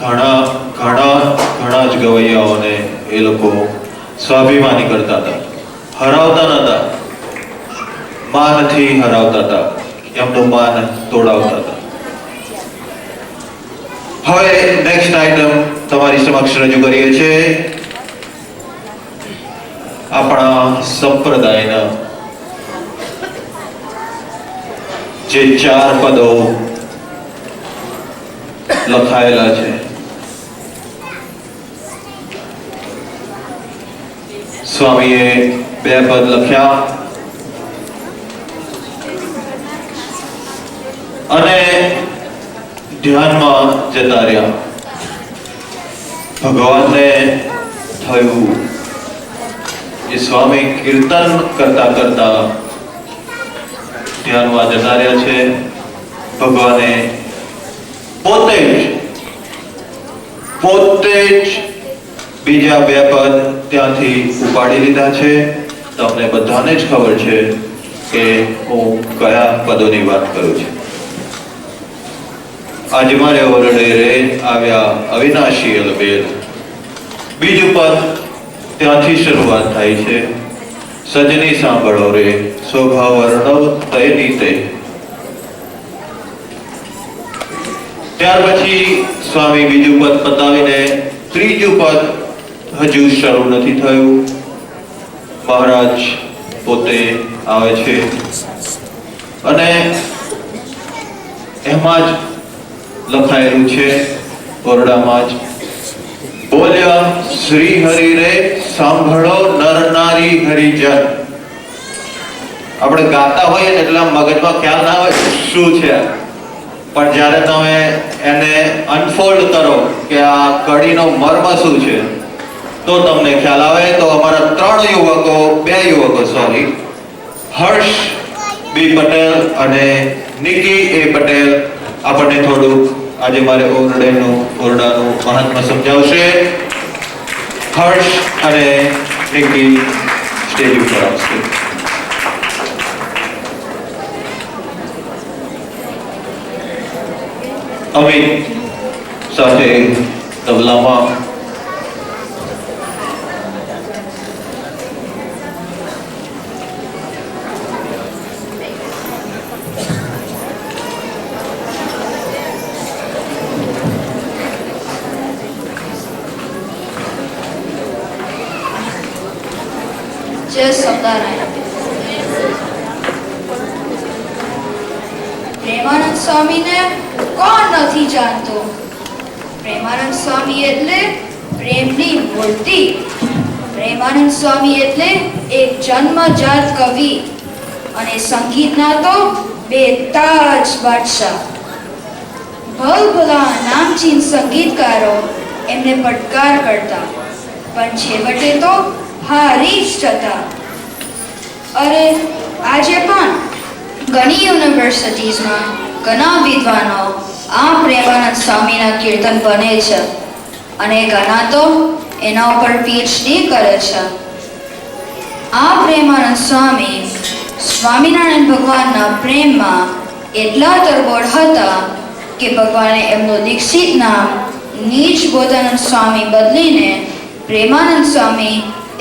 S2: ઘણા ઘણા ઘણા જ ગવૈયાઓને એ લોકો સ્વાભિમાની કરતા હતા, હરાવતા નતા, માનથી હરાવતા હતા, એમનું માન તોડાવતા હતા. હવે નેક્સ્ટ આઈટમ તમારી સમક્ષ રજૂ કરીએ છીએ આપણા સંપ્રદાયના જે 4 પદો લખાયેલા છે. સ્વામીએ 2 પદ લખ્યા અને ધ્યાનમાં જતા રહ્યા. ભગવાનને થયું કે સ્વામી કીર્તન કરતા કરતા ધ્યાનમાં જતા રહ્યા છે. ભગવાને પોતે જ બીજા 2 પદ ત્યાંથી ઉપાડી લીધા છે. તમને બધાને જ ખબર છે કે હું કયા પદોની વાત કરું છું. આજ મારે ઓરડે રે આવ્યા અવિનાશી અલબેલ. બીજું પદ ત્યાંથી શરૂઆત થાય છે. સજની સાંભળો રે સ્વભાવ વર્ણવ તયની તે. ત્યાર પછી સ્વામી બીજું પદ પતાવીને ત્રીજું પદ હજુ શરૂ નથી થયું. મહારાજ પોતે આવે છે અને એમાં જ લખાયેલું છે ઓરડામાં જ, બોલ્યા શ્રી હરિ રે સાંભળો નર નારી હરિજન. આપણે ગાતા હોઈએ ને એટલે મગજમાં ખ્યાલ ના હોય શું છે, પણ જ્યારે તમે એને અનફોલ્ડ કરો કે આ કડીનો મર્મ શું છે તો તમને ખ્યાલ આવે. તો અમારા 2 યુવકો હર્ષ બી પટેલ અને નિકી એ પટેલ આપણને થોડુંક આજે મારે ઓરડાનું મહાત્મા સમજાવશે. હર્ષ અને નિકી સ્ટેજ ઉપર આવશે. અમિત સાથે તબલામાં,
S6: જય સદારાયણ. પ્રેમાનંદ સ્વામીને કોણ નથી જાણતો? પ્રેમાનંદ સ્વામી એટલે પ્રેમની મૂર્તિ. પ્રેમાનંદ સ્વામી એટલે એક જન્મજાત કવિ અને સંગીતના તો 2 તાજ બાદશાહ. ભલભલા નામચીન સંગીતકારો એમને પડકાર કરતા, પણ છેવટે તો હારી જ જતા. અરે આજે પણ ઘણી યુનિવર્સિટીઝમાં ઘણા વિદ્વાનો આ પ્રેમાનંદ સ્વામીના કીર્તન બને છે અને ઘણા તો એના ઉપર PhD કરે છે. આ પ્રેમાનંદ સ્વામી સ્વામિનારાયણ ભગવાનના પ્રેમમાં એટલા તરબોળ હતા કે ભગવાને એમનું દીક્ષિત નામ નીચ બોધાનંદ સ્વામી બદલીને પ્રેમાનંદ સ્વામી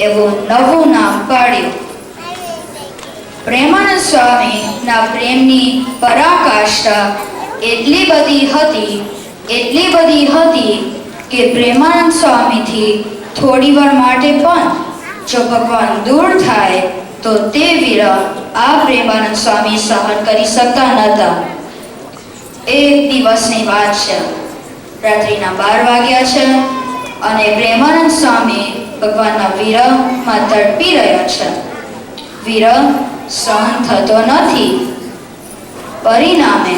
S6: એવું નવું નામ પાડ્યું. પ્રેમાનંદ સ્વામીના પ્રેમની પરાકાષ્ઠા એટલી બધી હતી કે પ્રેમાનંદ સ્વામીથી થોડી વાર માટે પણ જો ભગવાન દૂર થાય તો તે વિરહ આ પ્રેમાનંદ સ્વામી સહન કરી શકતા નહોતા. એક દિવસની વાત છે. રાત્રિના 12 વાગ્યા છે અને પ્રેમાનંદ સ્વામી ભગવાનના વિરહમાં તડપી રહ્યા છે. વિરહ સહન થતો નથી. પરિણામે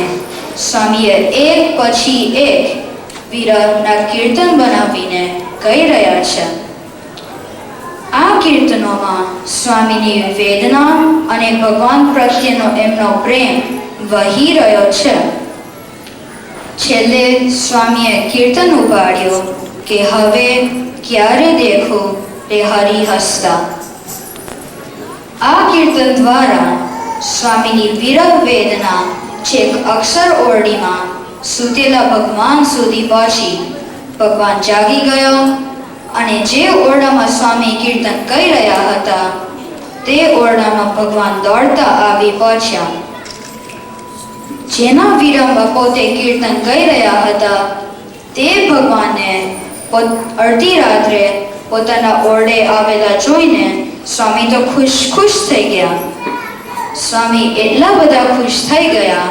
S6: સ્વામીએ એક પછી એક વિરહના કીર્તન બનાવીને ગાઈ રહ્યા છે. આ કીર્તનોમાં સ્વામીની વેદના અને ભગવાન પ્રત્યેનો એમનો પ્રેમ વહી રહ્યો છે. છેલ્લે સ્વામીએ કીર્તન ઉપાડ્યું કે હવે ક્યારે દેખું રે હરિ હસતા. આ કીર્તન દ્વારા સ્વામીની વિરહ વેદના છેક અક્ષર ઓરડીમાં સૂતેલા ભગવાન સુધી પહોંચી. ભગવાન જાગી ગયો અને જે ઓરડામાં સ્વામી કીર્તન કરી રહ્યા હતા તે ઓરડામાં ભગવાન દોડતા આવી પહોંચ્યા. જેના વિરહમાં પોતે કીર્તન કરી રહ્યા હતા તે ભગવાનને અડધી રાત્રે પોતાના ઓરડે આવેલા જોઈને સ્વામી તો ખુશ થઈ ગયા. સ્વામી એટલા બધા ખુશ થઈ ગયા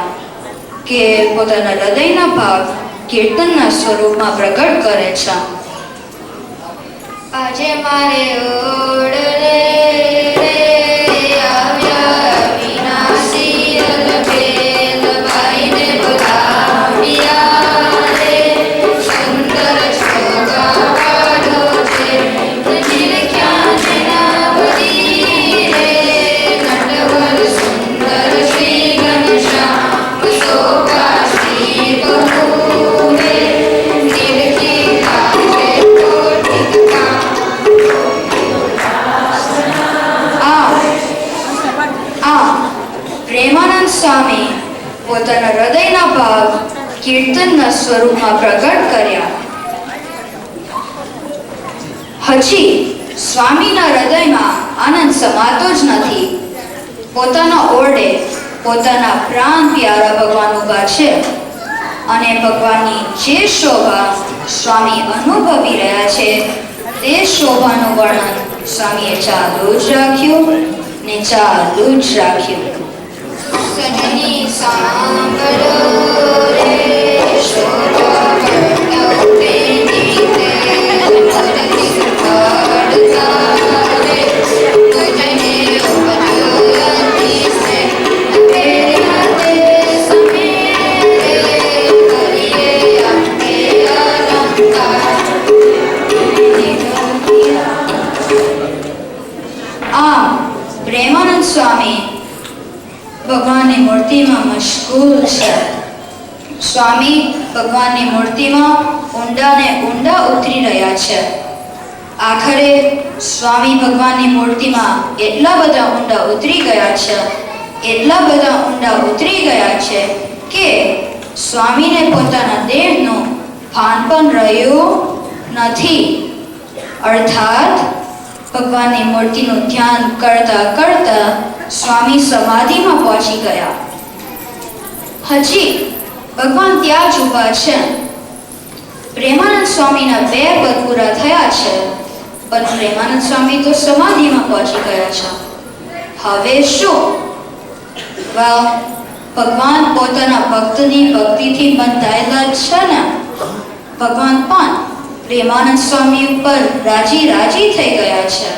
S6: કે પોતાના હૃદયના ભાવ કીર્તનના સ્વરૂપમાં પ્રગટ કરે છે. આજે મારે ઓરડે આવ્યા વિનાશી અલબેલ ભાઈને બોલાવ્યા રે. સુંદર છોગા પાડો છે નજીર ક્યાં જેના બધી રે. નટવર સુંદર શ્રી ઘનશ્યામ શોભા શ્રી બહુ રે. નિરખી કાજે કોટિકા. પ્રેમાનંદ સ્વામી પોતાના હૃદયના ભાવ કીર્તનના સ્વરૂપમાં પ્રગટ કર્યા. હજી સ્વામીના હૃદયમાં આનંદ સમાતો જ નથી. પોતાના ઓરડે પોતાના પ્રાણ પ્યારા ભગવાન ઊભા છે અને ભગવાનની જે શોભા સ્વામી અનુભવી રહ્યા છે તે શોભાનું વર્ણન સ્વામીએ ચાલુ જ રાખ્યું ને ચાલુ જ રાખ્યું. સજની સાંભળો રે શોભા વર્ણવતે નીતે મૂર્તિ પડતા રે. તુજને ઉપજોયતી સે તેરા તે સમેરે કરીએ અંતે અલંકાર. આમ પ્રેમાનંદ સ્વામી ભગવાનની મૂર્તિમાં મશગુલ છે. સ્વામી ભગવાનની મૂર્તિમાં ઊંડા ઉતરી રહ્યા છે. આખરે સ્વામી ભગવાનની મૂર્તિમાં એટલા બધા ઊંડા ઉતરી ગયા છે કે સ્વામીને પોતાના દેહનું ભાન પણ રહ્યું નથી. અર્થાત ભગવાનની મૂર્તિનું ધ્યાન કરતા કરતા સ્વામી સમાધિમાં પહોંચી ગયા. હજી ભગવાન ત્યાં જ ઊભા છે. પ્રેમાનંદ સ્વામીના 2 પદ પૂરા થયા છે પણ પ્રેમાનંદ સ્વામી તો સમાધિમાં પહોંચી ગયા છે. હવે શું? ભગવાન પોતાના ભક્તની ભક્તિથી બંધાયેલા જ છે ને. ભગવાન પણ પ્રેમાનંદ સ્વામી ઉપર રાજી થઈ ગયા છે.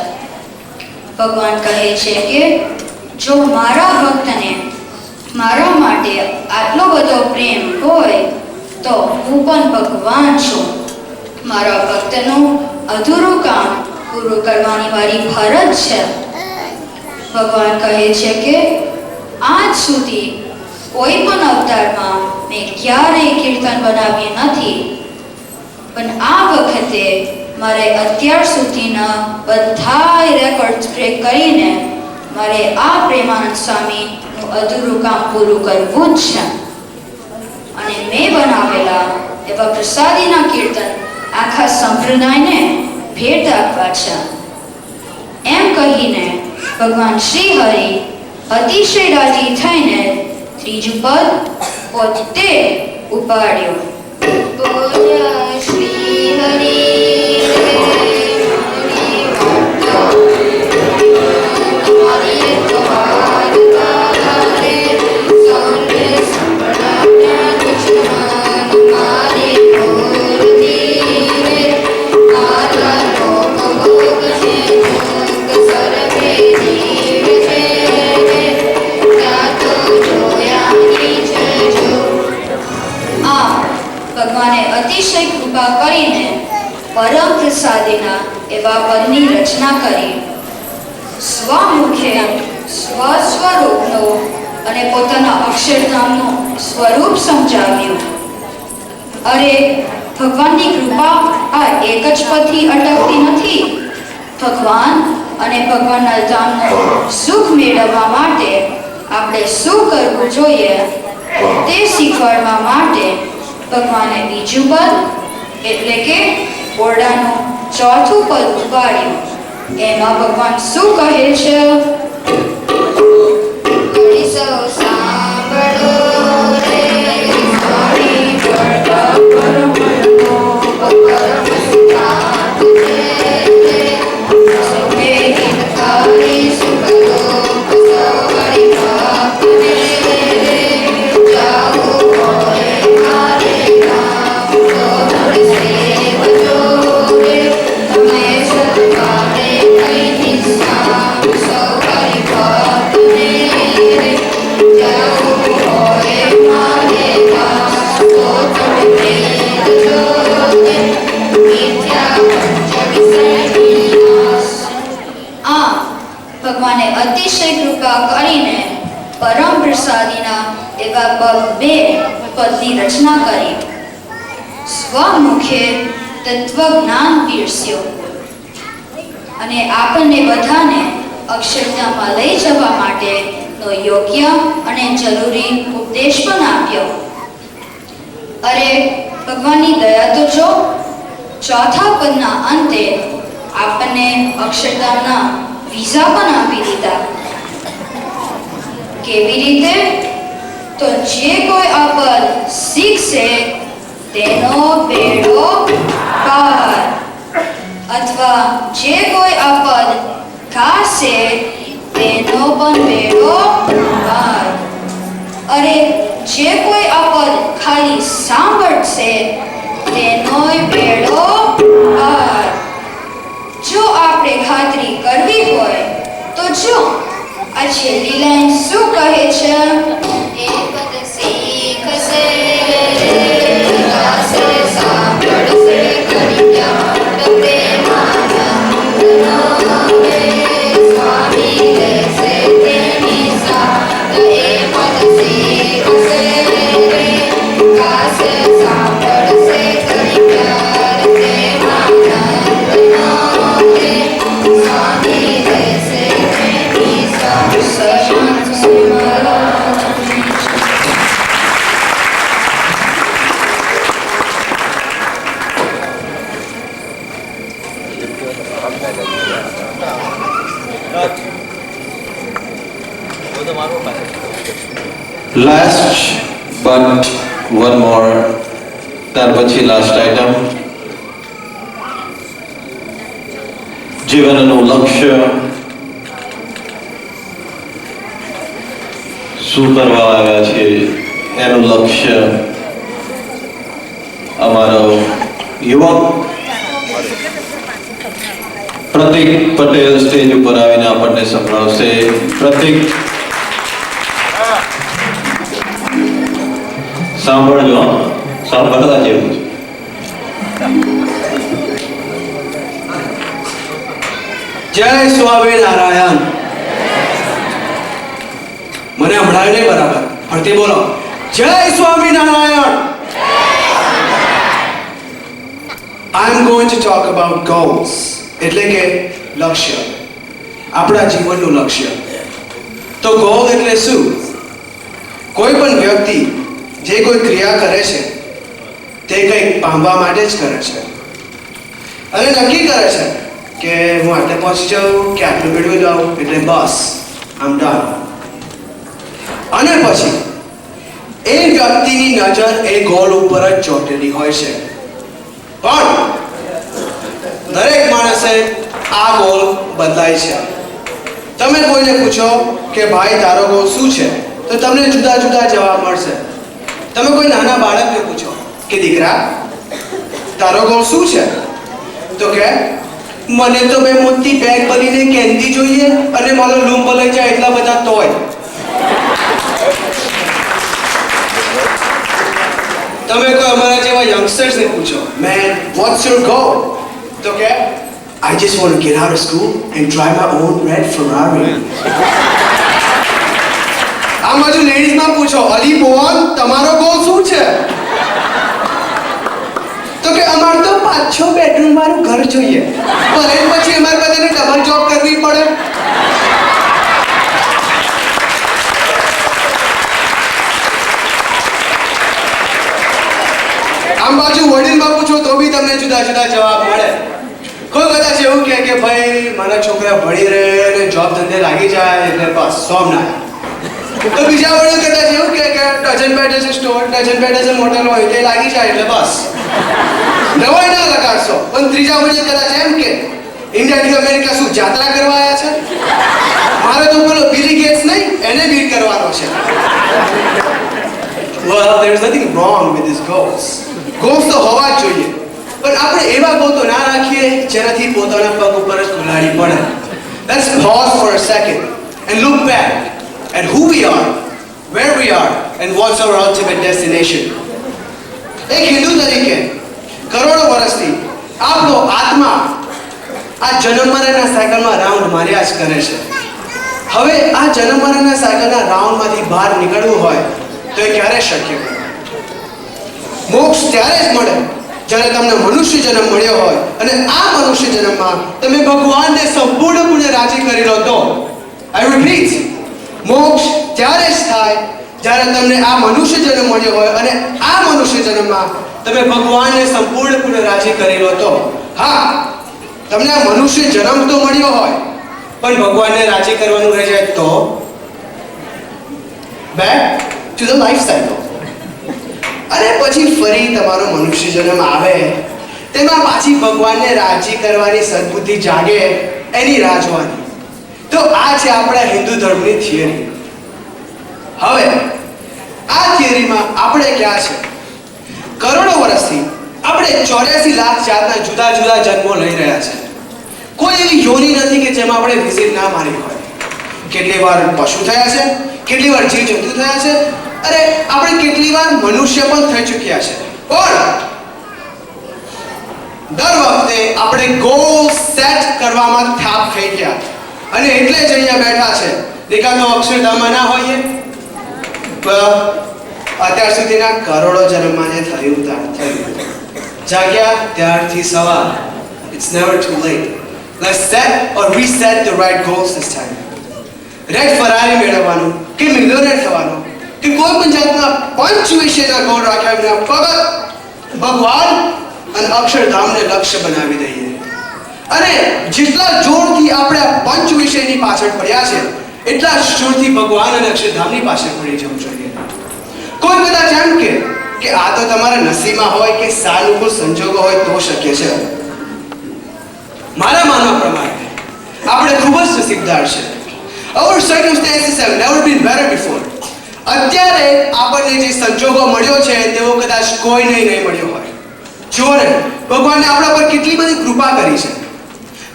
S6: ભગવાન કહે છે કે જો મારા ભક્તને મારા માટે આટલો બધો પ્રેમ હોય તો હું પણ ભગવાન છું. મારા ભક્તનું અધૂરું કામ પૂરું કરવાની મારી ફરજ છે. ભગવાન કહે છે કે આજ સુધી કોઈ પણ અવતારમાં મેં ક્યારેય કીર્તન બનાવ્યું નથી પણ આ વખતે મારે અત્યાર સુધીના બધા રેકોર્ડ બ્રેક કરીને મારે આ પ્રેમાનંદ સ્વામીનું અધૂરું કામ પૂરું કરવું જ છે અને મેં બનાવેલા એવા પ્રસાદીના કીર્તન આખા સંપ્રદાયને ભેટ આપવા છે. એમ કહીને ભગવાન શ્રી હરિ અતિશય રાજી થઈને ત્રીજું પદ પોતે ઉપાડ્યું. બોલ્યા શ્રી હરિ રે, હરિ વાર્તા, હરિ એવા પદની રચના કરી. સ્વમુખે સ્વસ્વરૂપનો અને પોતાના અક્ષરધામનું સ્વરૂપ સમજાવ્યું. અરે ભગવાનની કૃપા આ એક જ પદથી અટકતી નથી. ભગવાન અને ભગવાનના ધામનું સુખ મેળવવા માટે આપણે શું કરવું જોઈએ તે શીખવાડવા માટે ભગવાને બીજું પદ એટલે કે ઓરડાનું ચોથું પદ ઉપાડ્યું. એમાં ભગવાન શું કહે છે? ઘડી સૌ સાંભળો રે, મારી પડતા પરમનો પરમ સિદ્ધાંત રે. સૌએ હિતકારી સુખદો સૌરી ભક્તને જાવું હોય મારે ગામ તો થોડી સેવજો રે. તમે સત્વારે કઈથી સામ સૌરી ભક્તને જાવું હોય મારે ગામ તો થોડી પ્રેરજો રે. મિથ્યા પંચવિષયની આસ. આમ ભગવાને અતિશય કૃપા કરીને પરમ પ્રસાદીના એવા બે પદની રચના કરી. સ્વમુખે તત્વજ્ઞાન પીરસ્યું અને આપણને બધાને અક્ષરધામમાં લઈ જવા માટેનો યોગ્ય અને જરૂરી ઉપદેશ પણ આપ્યો. અરે ભગવાનની દયા તો જો, ચોથા પદના અંતે આપણને અક્ષરધામના વિઝા પણ આપી દીધા. કેવી રીતે? તો જે કોઈ આ પદ શીખશે તેનો બેડો પાર, અથવા જે કોઈ આ પદ ગાશે તેનો પણ બેડો પાર. અરે જે કોઈ આ પદ ખાલી સાંભળશે તેનોય બેડો પાર. જો આપણે ખાતરી કરવી હોય તો જો આ છેલ્લી લાઈન શું કહે છે? એ પદ શીખશે ગાશે સાંભળશે કન્યા પ્રેમાનંદનો રે. સ્વામી લેશે તેની સાથ. એ પદ શીખશે ગાશે સાંભળશે કન્યા પ્રેમાનંદનો રે. સ્વામી લેશે તેની સાથ. સજ્જન Simran.
S2: Last but one more, ત્યાર પછી લાસ્ટ આઇટમ, જીવનનું લક્ષ્ય શું કરવા આવ્યા છે એનું લક્ષ્ય અમારો યુવક પ્રતિક પટેલ સ્ટેજ ઉપર આવીને આપણને સંભળાવશે. પ્રતિક, સાંભળજો, સાંભળતા જેવું છે.
S9: જય સ્વામિનારાયણ. મને સંભળાય નહીં બરાબર, ફરતી બોલો. જય Swaminarayan. I am going to talk about goals, એટલે કે લક્ષ્ય, આપણા જીવનનું લક્ષ્ય. તો ગોલ એટલે શું? કોઈ પણ વ્યક્તિ જે કોઈ ક્રિયા કરે છે તે કંઈક પામવા માટે જ કરે છે અને નક્કી કરે છે કે હું આટલે પહોંચી જાઉં કે આટલું મેળવી દઉં એટલે બસ આમ ડન. અને પછી એ વ્યક્તિની નજર એ ગોલ ઉપર જ ચોંટેલી હોય છે. પણ દરેક માણસે આ ગોલ બદલાય છે. તમે કોઈને પૂછો કે ભાઈ તારો ગોલ શું છે તો તમને જુદા જુદા જવાબ મળશે. તમે કોઈ નાના બાળકને પૂછો કે દીકરા તારો ગોલ શું છે તો કે મને તો બે મોટી બેગ ભરીને કેન્ડી જોઈએ અને મારો લૂંબ લઈ જાય એટલા બધા તોય. તમે કોઈ અમારા જેવા યંગસ્ટર્સને પૂછો મેન વોટ્સ યોર ગોલ તો કે I just want to get out of school and drive my own red Ferrari. આ બાજુ લેડીઝમાં પૂછો, અલી બોન તમારો ગોલ શું છે? તો કે અમાર તો 5-6 બેડરૂમ વાળું ઘર જોઈએ, પણ એ પછી અમારે બધાને ડબલ જોબ કરવી પડે. આમ બાજુ વડીલમાં પૂછો તો બી તમને જુદા જુદા જવાબ મળે. કોઈ કદાચ એવું કહે કે ભાઈ મારા છોકરા ભણી રહે અને જોબ ધંધે લાગી જાય એટલે બસ સોમનાથ. તો બીજા વડીલ કદાચ એવું કહે કે dozen by dozen store, dozen by dozen hotel હોય તે લાગી જાય એટલે બસ નવાઈ ના લગાડશો. પણ ત્રીજા વડીલ કદાચ એમ કે ઇન્ડિયાથી અમેરિકા શું જાત્રા કરવા આવ્યા છે? મારે તો પેલો બિલી ગેટ્સ નહીં એને બીટ કરવાનો છે. Well, there is nothing wrong with these goals. Goals તો હોવા જ જોઈએ, પણ આપણે એવા ગોલ તો ના રાખીએ જેનાથી પોતાના પગ ઉપર જ કુલ્હાડી પડે. Let's pause for a second and look back at who we are, where we are, and what's our ultimate destination. એક હિન્દુ તરીકે કરોડો વર્ષથી આપણો આત્મા આ જન્મ મરણના સાયકલમાં રાઉન્ડ માર્યા જ કરે છે. હવે આ જન્મ મરણના સાયકલના રાઉન્ડમાંથી બહાર નીકળવું હોય તો એ ક્યારે શક્ય? મોક્ષ ત્યારે જ મળે જ્યારે તમને મનુષ્ય જન્મ મળ્યો હોય અને આ મનુષ્ય જન્મમાં તમે ભગવાનને સંપૂર્ણપણે રાજી કરી લો તો. આઈ રિપીટ, મોક્ષ ત્યારે જ થાય જ્યારે તમને આ મનુષ્ય જન્મ મળ્યો હોય અને આ મનુષ્ય જન્મમાં તમે ભગવાનને સંપૂર્ણપણે રાજી કરી લો તો. હા, તમને આ મનુષ્ય જન્મ તો મળ્યો હોય પણ ભગવાનને રાજી કરવાનું રહી જાય તો back to the life cycle. અને પછી ફરી તમારો મનુષ્ય જન્મ આવે તેમાં પાછી ભગવાનને રાજી કરવાની સદબુદ્ધિ જાગે એની રાહ જોવાની. તો આ છે આપણા હિન્દુ ધર્મની થિયરી. હવે આ થિયરીમાં આપણે ક્યાં છે? કરોડો વર્ષથી આપણે 84 લાખ જાતના જુદા જુદા જન્મો લઈ રહ્યા છે. કોઈ એવી યોની નથી કે જેમાં આપણે વિઝિટ ના મારી હોય. કેટલી વાર પશુ થયા છે, કેટલી વાર જીવજંતુ થયા છે, અરે આપણે કેટલી વાર મનુષ્ય પણ થઈ ચૂક્યા છે. પણ દર વખતે આપણે ગોલ સેટ કરવામાં થાપ ખાઈ ગયા અને એટલે જ અહીંયા બેઠા છે. દેખાતો અક્ષરધામમાં ના હોઈએ, અત્યાર સુધીના કરોડો જન્મમાં જે થયું જાગ્યા ત્યારથી સવાર. It's never too late. Let's set or reset the right goals this time. Red Ferrari મેળવવાનું કે મિલિયનેર થવાનું કે કોઈ પણ જાતના પંચ વિશેના ગોળ રાખ્યા વિના ફક્ત ભગવાન અને અક્ષરધામને લક્ષ્ય બનાવી દઈએ. અને જેટલા જોરથી આપણે આ પંચ વિષયની પાછળ પડ્યા છે એટલા જ જોરથી ભગવાન અને અક્ષરધામની પાછળ પડી જવું જોઈએ. કોઈ કદાચ એમ કે આ તો તમારા નસીબમાં હોય કે સાનુકૂળ સંજોગો હોય તો શક્ય છે. મારા માનવા પ્રમાણે આપણે ખૂબ જ નસીબદાર છે. Our circumstances have never been better before. અત્યારે આપણને જે સંજોગો મળ્યો છે તેવો કદાચ કોઈને નહીં મળ્યો હોય. જુઓ ને, ભગવાને આપણા પર કેટલી બધી કૃપા કરી છે.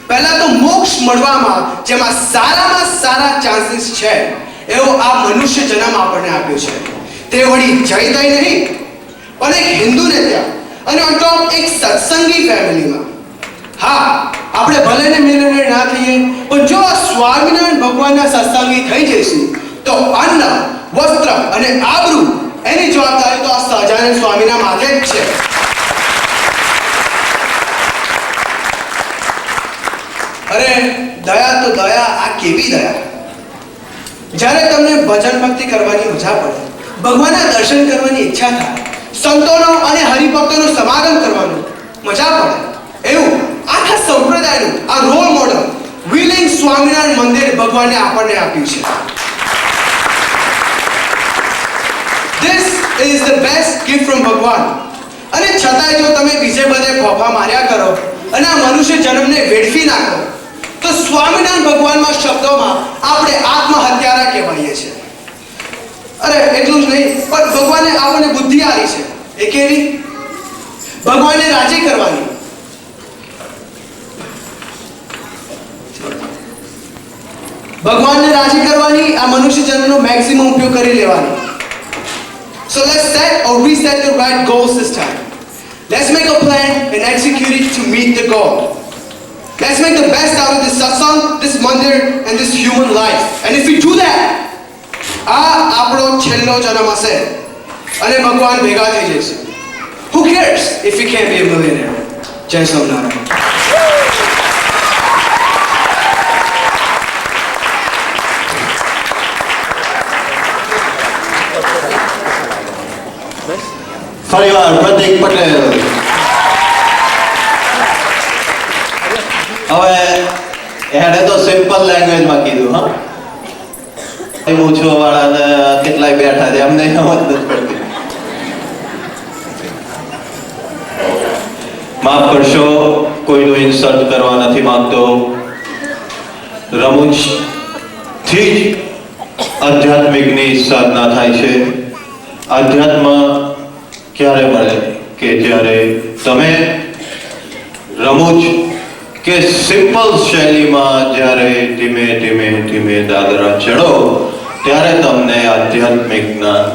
S9: પહેલા તો મોક્ષ મળવામાં જેમાં સારામાં સારા ચાન્સીસ છે એવો આ મનુષ્ય જન્મ આપણને આપ્યો છે. તે વળી જૈતય નહીં પણ એક હિન્દુને ત્યાં અને ઓન ટોપ એક સત્સંગી ફેમિલીમાં. હા, આપણે ભલે ને મિલિયનેર ના થઈએ પણ જો આ સ્વામિનારાયણ ભગવાનના સત્સંગી થઈ જઈશું તો અન્ન, વસ્ત્ર અને આબરૂ એની જવાબદારી તો આ સહજાનંદ સ્વામીના માથે જ છે. અરે દયા તો દયા, આ કેવી દયા! જ્યારે તમને ભજન ભક્તિ કરવાની મજા પડે, ભગવાનના દર્શન કરવાની ઈચ્છા થાય, સંતોનો અને હરિભક્તોનું સમાગમ કરવાનું મજા પડે, એવું આખા સંપ્રદાયનું આ રોલ મોડલ વિલિંગ સ્વામિનારાયણ મંદિર ભગવાને આપણને આપ્યું છે. This is the best gift from ભગવાન. અને છતાંય જો તમે બીજે બધે ફોફા માર્યા કરો અને આ મનુષ્ય જન્મને વેડફી નાખો તો સ્વામિનારાયણ ભગવાનમાં શબ્દોમાં આપણે આત્મહત્યારા કહેવાઈએ છીએ. અરે એટલું જ નહીં પણ ભગવાને આપણને બુદ્ધિ આપી છે. એ કેવી? ભગવાનને રાજી કરવાની. ભગવાનને રાજી કરવાની, આ મનુષ્ય જન્મનો મેક્સિમમ ઉપયોગ કરી લેવાની. So let's set or reset the right goals this time. Let's make a plan and execute it to meet the goal. Let's make the best out of this satsang, this mandir and this human life. And if we do that, આપણો છેલ્લો જન્મ હશે અને ભગવાન ભેગા થઈ જશે. Who cares if we can't be a millionaire? જય સ્વામિનારાયણ.
S2: ફરીવાર પ્રતીક પટેલ. હવે એણે તો સિમ્પલ લેંગ્વેજમાં કીધું. હા, મૂછો વાળાને કેટલાય બેઠા છે અમને સમજ નથી પડતી. માફ કરશો, કોઈનું ઇન્સલ્ટ કરવા નથી માંગતો. રમૂજથી જ આધ્યાત્મિકની સાધના થાય છે. આધ્યાત્મ ક્યારે મળે કે જ્યારે તમે રમૂજ કે સિમ્પલ શૈલીમાં જ્યારે ધીમે ધીમે ધીમે દાદરા ચડો ત્યારે તમને આધ્યાત્મિક જ્ઞાન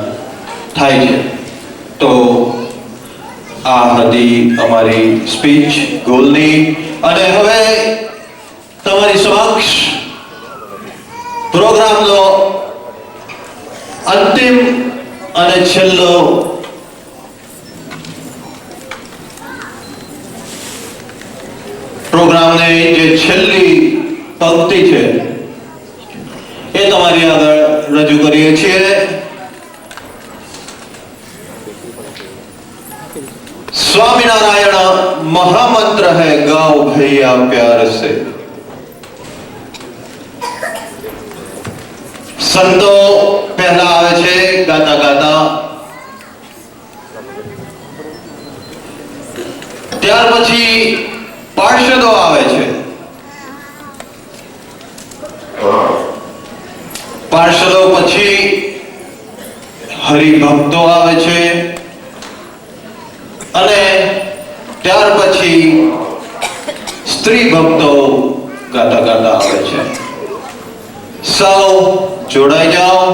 S2: થાય છે. તો આ હતી અમારી સ્પીચ ગોલની. અને હવે તમારી સમક્ષ પ્રોગ્રામનો અંતિમ અને છેલ્લો પ્રોગ્રામની જે છેલ્લી પંક્તિ છે એ તમારી આગળ રજૂ કરીએ છીએ. स्वामीनारायण महामंत्र है गाओ भैया प्यार से. संतो पहला आवे छे गाता गाता, ત્યાર પછી પાર્ષદો આવે છે. પાર્ષદો પછી હરિભક્તો આવે છે અને ત્યાર પછી સ્ત્રી ભક્તો ગાતા ગાતા આવે છે. સૌ જોડાઈ જાઓ.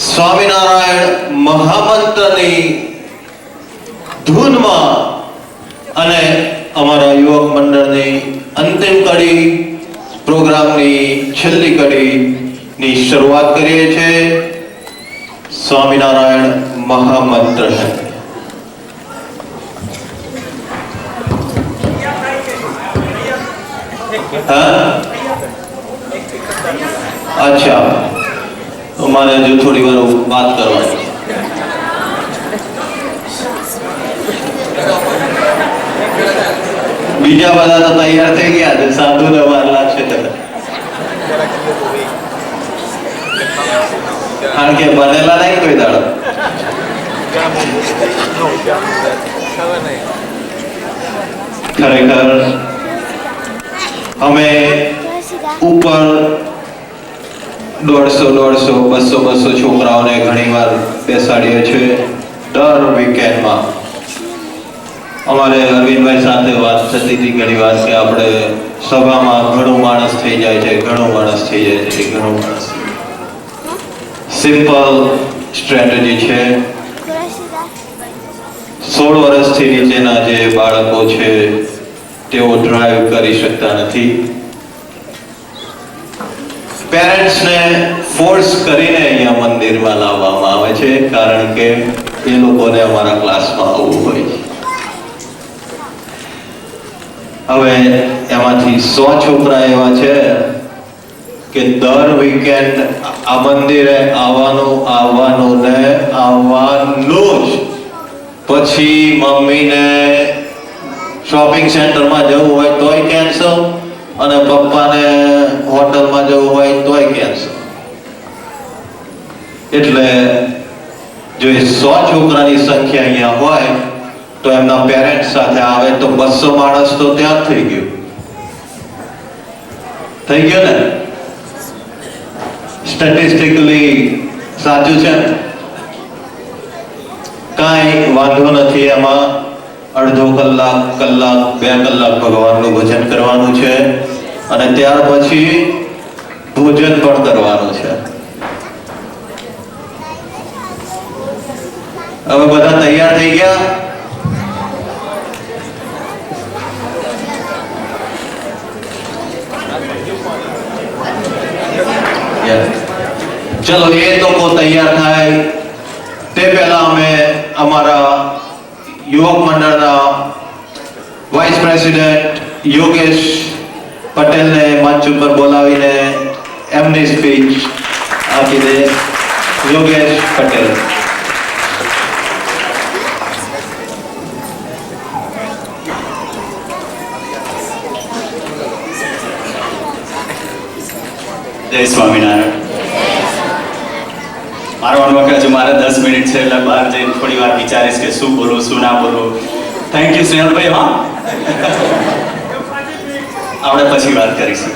S2: સ્વામિનારાયણ મહામંત્રની ધૂનમાં અને અમારા યુવક મંડળની અંતિમ કડી, પ્રોગ્રામની છેલ્લી કડીની શરૂઆત કરીએ છીએ. સ્વામિનારાયણ મહામંત્ર છે. अच्छा, हमारे जो थोड़ी बार बात करवानी. बीजा બધા તો તૈયાર થઈ ગયા છે, સાધુ ને વાર લાગશે તને. કારણ કે બનેલા નહીં કોઈ દાડો. ખરેખર અમે ઉપર 150-200 છોકરાઓને ઘણીવાર બેસાડીએ છીએ દર વીકેન્ડમાં. અમારે અરવિંદભાઈ સાથે વાત થતી હતી ઘણીવાર કે આપણે સભામાં ઘણું માણસ થઈ જાય છે, ઘણું માણસ થઈ જાય છે, ઘણું માણસ. સિમ્પલ સ્ટ્રેટેજી છે. 16 વર્ષથી નીચેના જે બાળકો છે તેઓ ડ્રાઈવ કરી શકતા નથી. પેરેન્ટ્સને ફોર્સ કરીને અહીંયા મંદિરમાં લાવવામાં આવે છે કારણ કે એ લોકોને અમારા ક્લાસમાં આવવું હોય છે. હવે એમાંથી 100 છોકરા એવા છે કે દર વીકેન્ડ આ મંદિરે આવવાનું જ. પછી મમ્મીને શોપિંગ સેન્ટરમાં જવું હોય તોય કેન્સલ અને પપ્પાને હોટલમાં જવું હોય તોય કેન્સલ. એટલે જો 100 છોકરાની સંખ્યા અહીંયા હોય તો એમના પેરેન્ટ્સ સાથે આવે તો 200 માણસ તો ત્યાં થઈ ગયું ને. સ્ટેટિસ્ટિકલી સાચું છે ને? કાંઈ વાંધો નથી એમાં. અડધો કલાક, 2 કલાક ભગવાનનું ભજન કરવાનું છે અને ત્યાર પછી ભોજન પણ કરવાનું છે. હવે બધા તૈયાર થઈ ગયા? છે. ચલો એ લોકો તૈયાર થાય તે પહેલા અમે અમારા યુવક મંડળના વાઇસ પ્રેસિડેન્ટ યોગેશ પટેલને મંચ ઉપર બોલાવીને એમની સ્પીચ આપી દે. યોગેશ પટેલ.
S10: જય સ્વામિનારાયણ. મારો અનુભવ કે હજુ મારે 10 મિનિટ છે એટલે બહાર જઈને થોડી વાર વિચારીશ કે શું બોલું શું ના બોલું. Thank you Snehalbhai. હા આપણે પછી વાત કરીશું.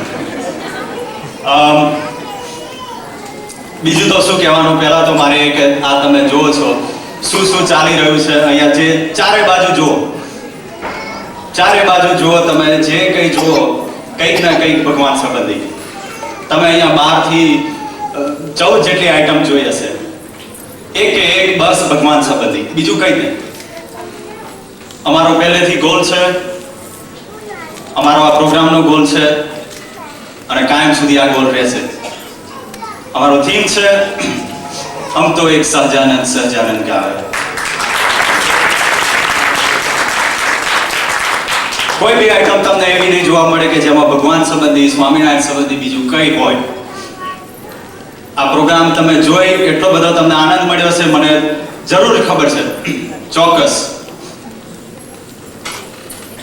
S10: બીજું તો શું કહેવાનું, પહેલા તો મારે કે આ તમે જુઓ છો શું શું ચાલી રહ્યું છે અહીંયા. જે ચારે બાજુ જુઓ, ચારે બાજુ જુઓ, તમે જે કંઈ જુઓ કંઈક ના કંઈક ભગવાન સંબંધી. તમે અહીંયા 12 થી 14 જેટલી આઈટમ જોઈ હશે. એક કે એક બસ ભગવાન સંબંધી, બીજું કંઈ નહીં. અમારો પહેલેથી ગોલ છે, અમારો આ પ્રોગ્રામનો ગોલ છે અને કાયમ સુધી આ ગોલ રહેશે. અમારો થીમ છે હમ તો એક સહજાનંદ સહજાનંદ ગાવે. કોઈ બી આઈટમ તમને એવી નહીં જોવા મળે કે જેમાં ભગવાન સંબંધી, સ્વામિનારાયણ સંબંધી બીજું કંઈ હોય. આ પ્રોગ્રામ તમે જોઈ એટલો બધો તમને આનંદ મળ્યો છે મને જરૂર ખબર છે, ચોક્કસ.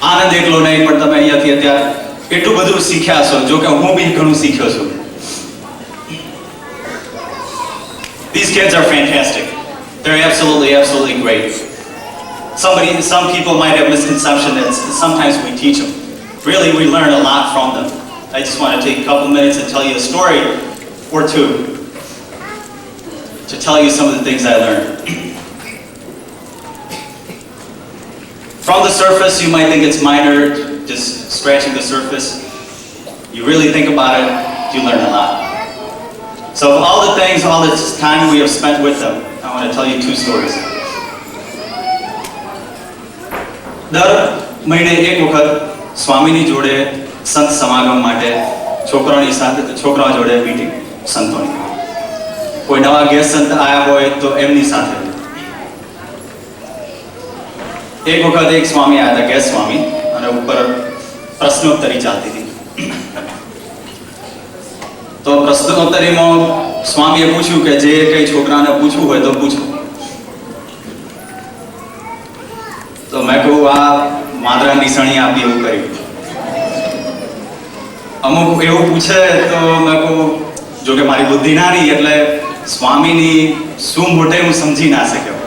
S10: આનંદ એટલો નહીં પણ તમે અહીંયાથી અત્યારે એટલું બધું શીખ્યા છો. જો કે હું બી ઘણું શીખ્યો છું. These kids are fantastic. They're absolutely great. Some people might have misconception that sometimes we teach them. Really, we learn a lot from them. I just want to take a couple minutes and tell you a story or two to tell you some of the things I learned. From the surface, you might think it's minor, just scratching the surface. You really think about it, you learn a lot. So of all the things, all this time we have spent with them, I want to tell you 2 stories. દર મહિને એક વખત સ્વામીની જોડે સંત સમાગમ માટે છોકરાઓ જોડે મીટિંગ સંતોની. કોઈ નવા ગેસ્ટ સંત આવ્યા હોય તો એમની સાથે. એક વખત એક સ્વામી આવ્યા હતા, ગેસ્ટ સ્વામી, અને ઉપર પ્રશ્નોત્તરી ચાલતી હતી. તો પ્રશ્નોત્તરીમાં સ્વામીએ પૂછ્યું કે જે કંઈ છોકરાને પૂછવું હોય તો પૂછો. તો મેં કહું આ માત્ર નિશાણી આપી એવું કર્યું. અમુક એવું પૂછે તો મેં કહું, જો કે મારી બુદ્ધિ નાની એટલે સ્વામીની શું મોટે હું સમજી ના શક્યો.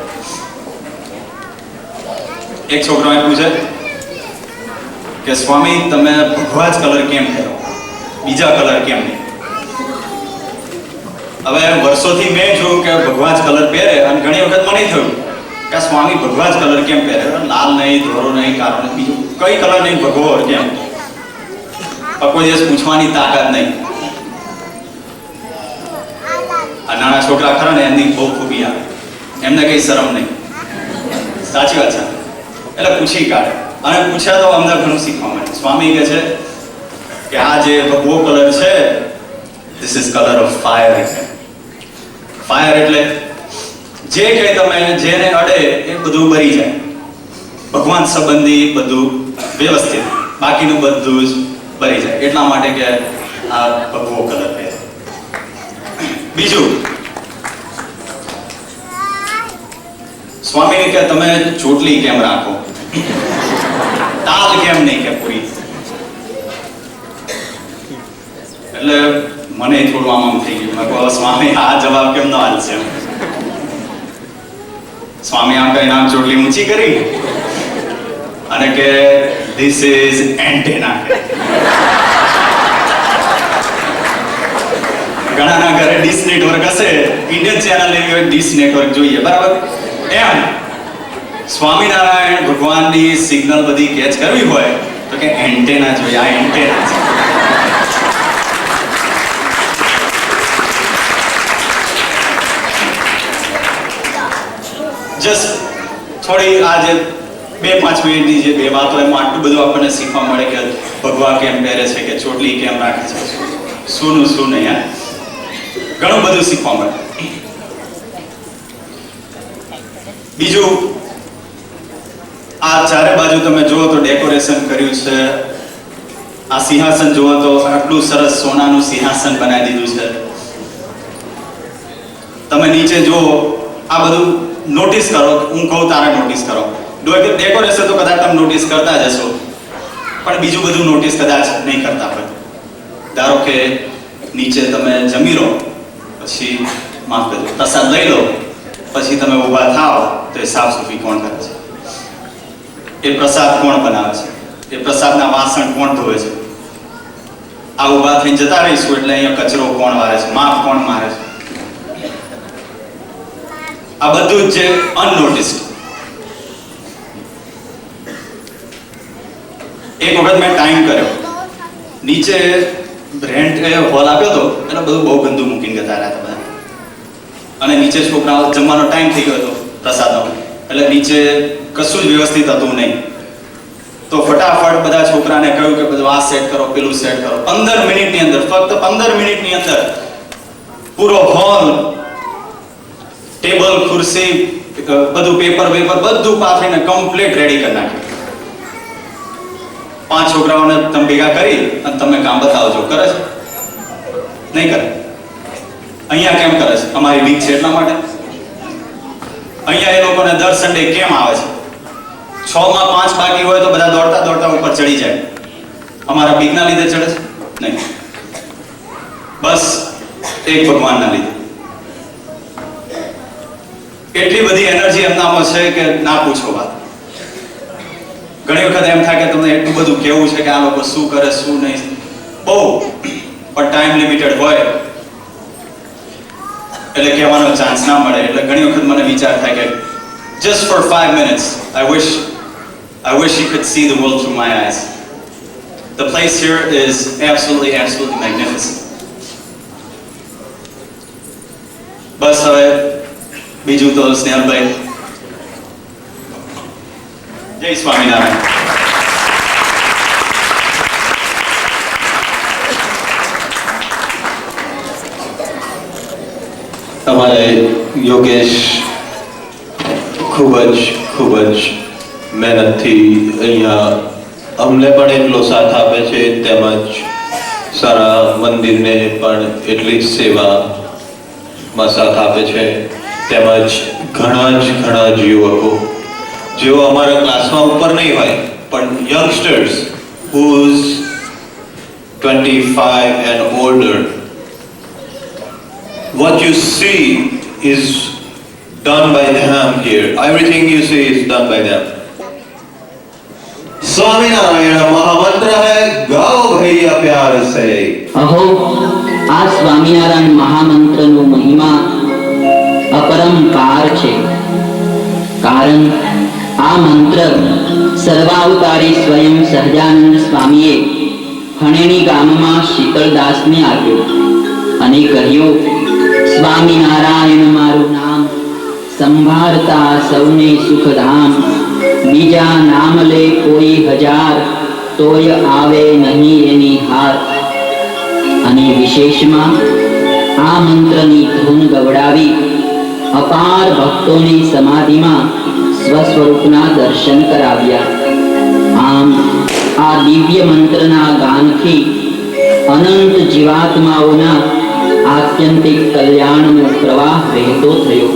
S10: એક છોકરાએ પૂછે કે સ્વામી તમે ભગવા જ કલર કેમ પહેરો, બીજા કલર કેમ નહીં? હવે વર્ષોથી મેં જોયું કે ભગવા જ કલર પહેરે અને ઘણી વખત મને થયું કે સ્વામી ભગવા જ કલર કેમ પહેરે, લાલ નહીં, ધોરો નહીં, કાળો નહીં, બીજું કઈ કલર નહીં, ભગવો કેમ? પણ કોઈ દિવસ પૂછવાની તાકાત નહીં. આ નાના છોકરા ખરા ને એમની બહુ ખૂબી આવે, એમને કઈ શરમ નહીં. સાચી વાત છે. એટલે પૂછી કાઢે અને પૂછ્યા તો અમને ઘણું શીખવા મળે. સ્વામી કહે છે કે આ જે ભગવો કલર છે, this is colour of fire. Fire એટલે જે કંઈ તમે જેને અડે એ બધું બળી જાય. ભગવાન સંબંધી બધું વ્યવસ્થિત, બાકીનું બધું જ બળી જાય. એટલા માટે કે આ ભગવો કલર પહેરે. બીજું, સ્વામીને કે તમે ચોટલી કેમ રાખો, તાલ કેમ નહીં કે પૂરી? એટલે મને થોડું આમ થઈ ગયું. મેં કહું સ્વામી આ જવાબ કેમ ન હાલશે? સ્વામી આમ કઈ નામ ચોટલી ઊંચી કરી અને કે ધીસ ઇઝ એન્ટેના. ઘણાના ઘરે ડીશ નેટવર્ક હશે, ઇન્ડિયન ચેનલ એવી હોય ડીશ નેટવર્ક જોઈએ, બરાબર? એમ સ્વામિનારાયણ ભગવાનની સિગ્નલ બધી કેચ કરવી હોય તો કે એન્ટેના જોઈએ. આ એન્ટેના છે. જસ્ટ થોડી આજે 2-5 મિનિટની જે 2 વાતો એમાં આટલું બધું આપણને શીખવા મળે કે ભગવા કેમ પહેરે છે, કે ચોટલી કેમ રાખે છે, શું નહીં. ઘણું બધું શીખવા મળે. બીજું, આ ચારે બાજુ તમે જુઓ તો ડેકોરેશન કર્યું છે. આ સિંહાસન જુઓ તો આટલું સરસ સોનાનું સિંહાસન બનાવી દીધું છે. તમે નીચે જુઓ, આ બધું નોટિસ કરો. હું કહું તારે નોટિસ કરો. ડેકોરેશન તો કદાચ તમે નોટિસ કરતા જ હશો, પણ બીજું બધું નોટિસ કદાચ નહીં કરતા હોય. ધારો કે નીચે તમે જમી લો, પછી માફ કરજો, પ્રસાદ લઈ લો, પછી તમે ઊભા થાવ તો એ સાફ સફાઈ કોણ કરે છે? એ પ્રસાદ કોણ બનાવે છે? એ પ્રસાદના વાસણ કોણ ધોવે છે? આ ઊભા થઈને જતા રહીશું એટલે અહીંયા કચરો કોણ વારે છે? માપ કોણ મારે છે? આ બધું જ છે અનનોટિસ્ડ. એક વખત મેં ટાઈમ કર્યો, નીચે રેન્ટ હોલ આપ્યો હતો, એટલે બધું બહુ ગંદુ મૂકીને જતા રહ્યા હતા બધા. અને નીચે છોકરાઓ જમવાનો ટાઈમ થઈ ગયો હતો પ્રસાદનો, એટલે નીચે કશું જ વ્યવસ્થિત હતું નહીં. તો ફટાફટ બધા છોકરાને કહ્યું કે બધું આ સેટ કરો, પેલું સેટ કરો. 15 મિનિટની અંદર, ફક્ત 15 મિનિટની અંદર પૂરો હોલ, ટેબલ, ખુરશી, બધું પેપર બધું પાથરીને કમ્પ્લીટ રેડી કરી નાખ્યું. 5 છોકરાઓને તમે ભેગા કરી અને તમે કામ બતાવજો. કરે છે? નહીં કરે. અહીંયા કેમ કરે છે? અમારી વીક છે એટલા માટે. અહીંયા એ લોકોને દર સન્ડે કેમ આવે છે? 6 માં 5 બાકી હોય તો બધા દોડતા દોડતા ઉપર ચડી જાય. અમારા બીકના લીધે ચડે છે? નહીં, બસ એક ભગવાનના લીધે. એટલી બધી એનર્જી એમનામાં છે કે ના પૂછો વાત. ઘણી વખત એમ થાય કે તમને એટલું બધું કેવું છે કે આ લોકો શું કરે શું નહીં, બહુ, પણ ટાઈમ લિમિટેડ હોય એટલે કહેવાનો ચાન્સ ના મળે. એટલે ઘણી વખત મને વિચાર થાય કે just for 5 minutes I wish you could see the world through my eyes. The place here is absolutely magnificent. બસ હવે બીજું તો સ્નેહલભાઈ. જય સ્વામિનારાયણ.
S2: તમારે યોગેશ ખૂબ જ મહેનતથી અહીંયા અમને પણ એટલો સાથ આપે છે, તેમજ સારા મંદિરને પણ એટલી જ સેવામાં સાથ આપે છે. તેમજ ઘણા જ યુવકો જેઓ અમારા ક્લાસમાં ઉપર નહીં હોય પણ youngsters who's 25 and older, what you see is done by them here. Everything you see is done by them. Swaminarayan महामंत्र है, गाओ भैया प्यार से.
S7: अहो आ स्वामीनारायण महामंत्रનો મહિમા અપરંપાર છે. કારણ આ મંત્ર સર્વાવતારી સ્વયં સહજાનંદ સ્વામીએ ફણેની ગામમાં શીતળદાસને આપ્યો અને કહ્યું, સ્વામિનારાયણ મારું નામ, સંભાળતા સૌને સુખધામ. બીજા નામ લે કોઈ 1000 તોય આવે નહીં એની હાર. અને વિશેષમાં આ મંત્રની ધૂન ગવડાવી અપાર ભક્તોની સમાધિમાં સ્વસ્વરૂપના દર્શન કરાવ્યા. આમ આ દિવ્ય મંત્રના ગાનથી અનંત જીવાત્માઓના આત્યંતિક કલ્યાણનો પ્રવાહ વહેતો થયો.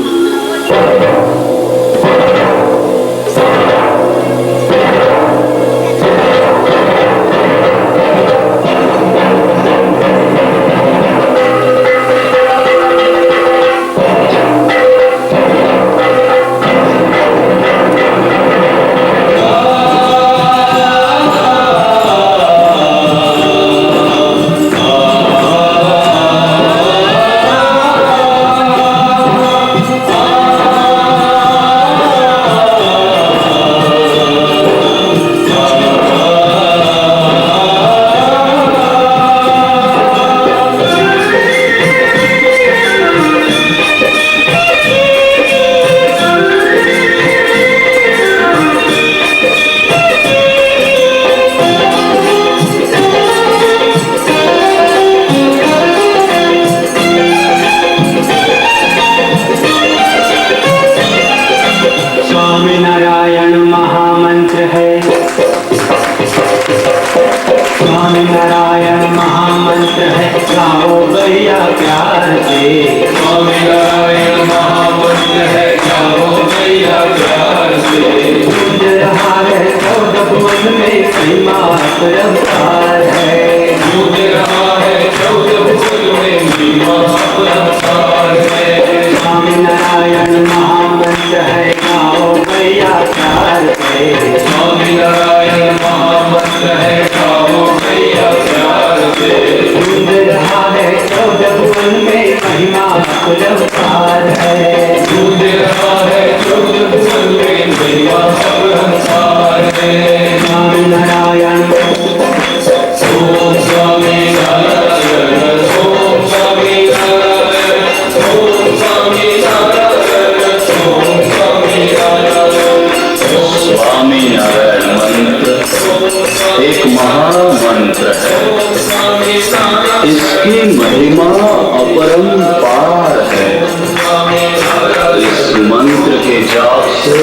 S7: स्वामी नारायण ओम स्वामी नारायण ओम स्वामी नारायण ओम स्वामी नारायण ओम स्वामी नारायण।
S10: स्वामी नारायण मंत्र एक महामंत्र है, इसकी महिमा अपरंपार है। इस मंत्र के जाप से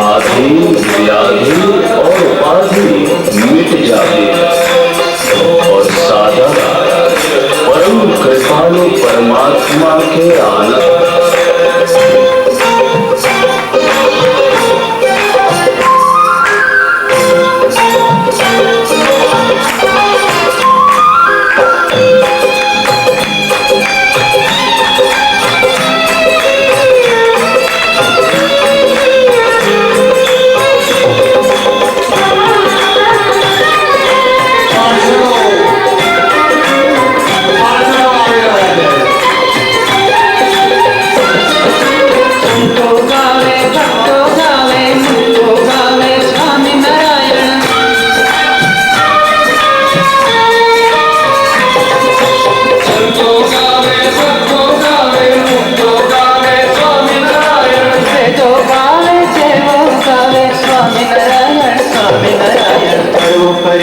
S10: आदि व्याधि और उपाधि मिट जाती है और साधक परम कृपालु परमात्मा के आनंद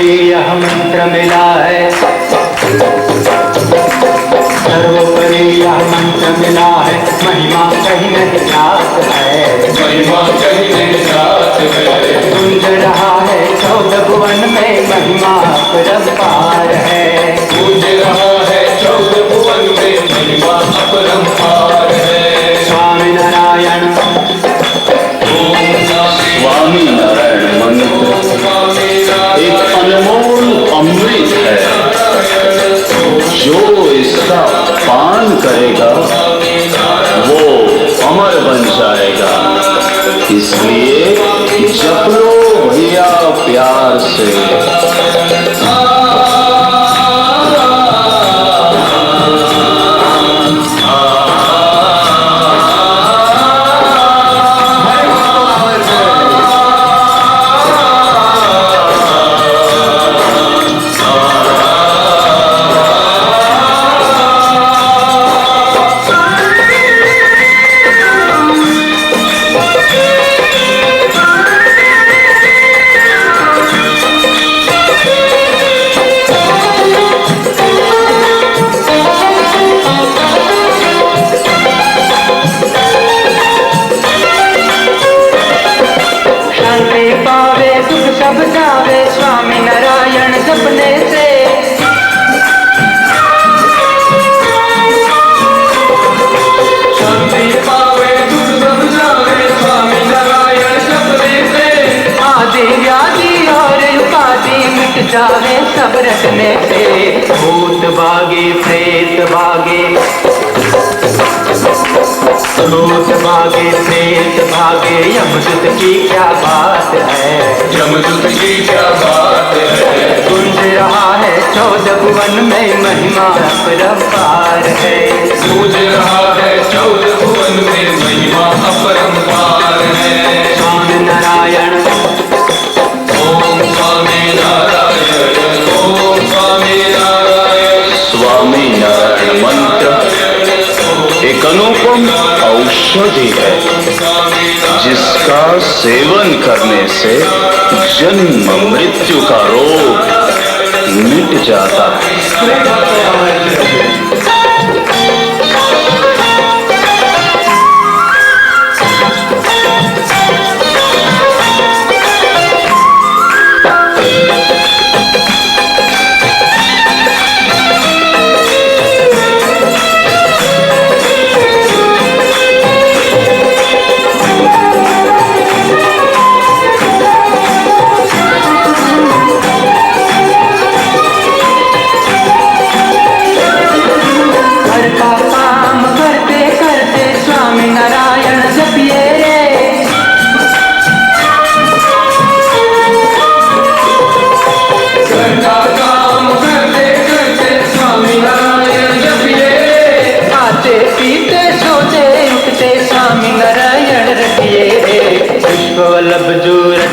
S7: यह मंत्र मिला है, सर्वोपरि यह मंत्र मिला है, महिमा कहीं नहीं जात है, महिमा कहीं नहीं जात है। गूंज रहा है 14 भुवन में महिमा अपरंपार है, गूंज रहा है 14 भुवन में महिमा अपरंपार है। स्वामी नारायण
S10: स्वामी नारायण मंत्र एक अनमोल अमृत है, जो इसका पान करेगा वो अमर बन जाएगा। इसलिए जप लो भैया प्यार से।
S7: सब जावे स्वामी नारायण जपने से, शांति पावे दुख सब जावे स्वामी नारायण जपने से। आदि व्याधि और उपाधि मिट जावे सब रटने से, भूत भागे प्रेत भागे, भूत भागे प्रेत भागे, यमदूत की क्या बात है, यमदूत की क्या बात है। गूंज रहा है 14 भुवन में महिमा अपरंपार है, गूंज रहा है 14 भुवन में महिमा अपरंपार है। स्वामी नारायण ओम स्वामी नारायण ओम स्वामी नारायण। स्वामी नारायण मंत्र एक अनुपम औषधि है, जिसका सेवन करने से जन्म मृत्यु का रोग मिट जाता है।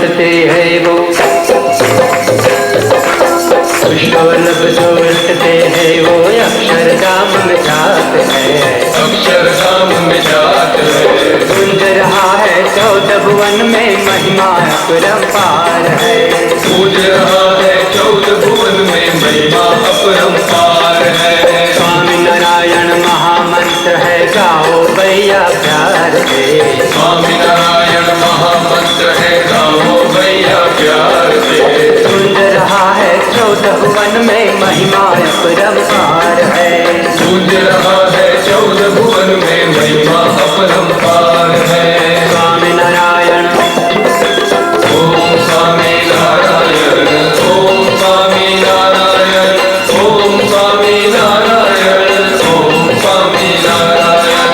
S7: रटते हैं वो, पुष्पवल्लभ जो रटते हैं वो अक्षरधाम में जात है, अक्षरधाम में जात है। गूंज रहा है 14 भुवन में महिमा अपरंपार है, गूंज रहा है 14 भुवन में महिमा अपरंपार है। स्वामी नारायण महामंत्र है, गाओ भैया प्यार से, स्वामी नारायण महामंत्र है, गाओ भैया प्यार से। गूंज रहा है 14 भुवन में महिमा अपरंपार है, गूंज रहा है 14 भुवन में महिमा अपरंपार है। स्वामी नारायण ओम स्वामी नारायण, ओम स्वामी नारायण, ओम स्वामी नारायण, ओम स्वामी नारायण,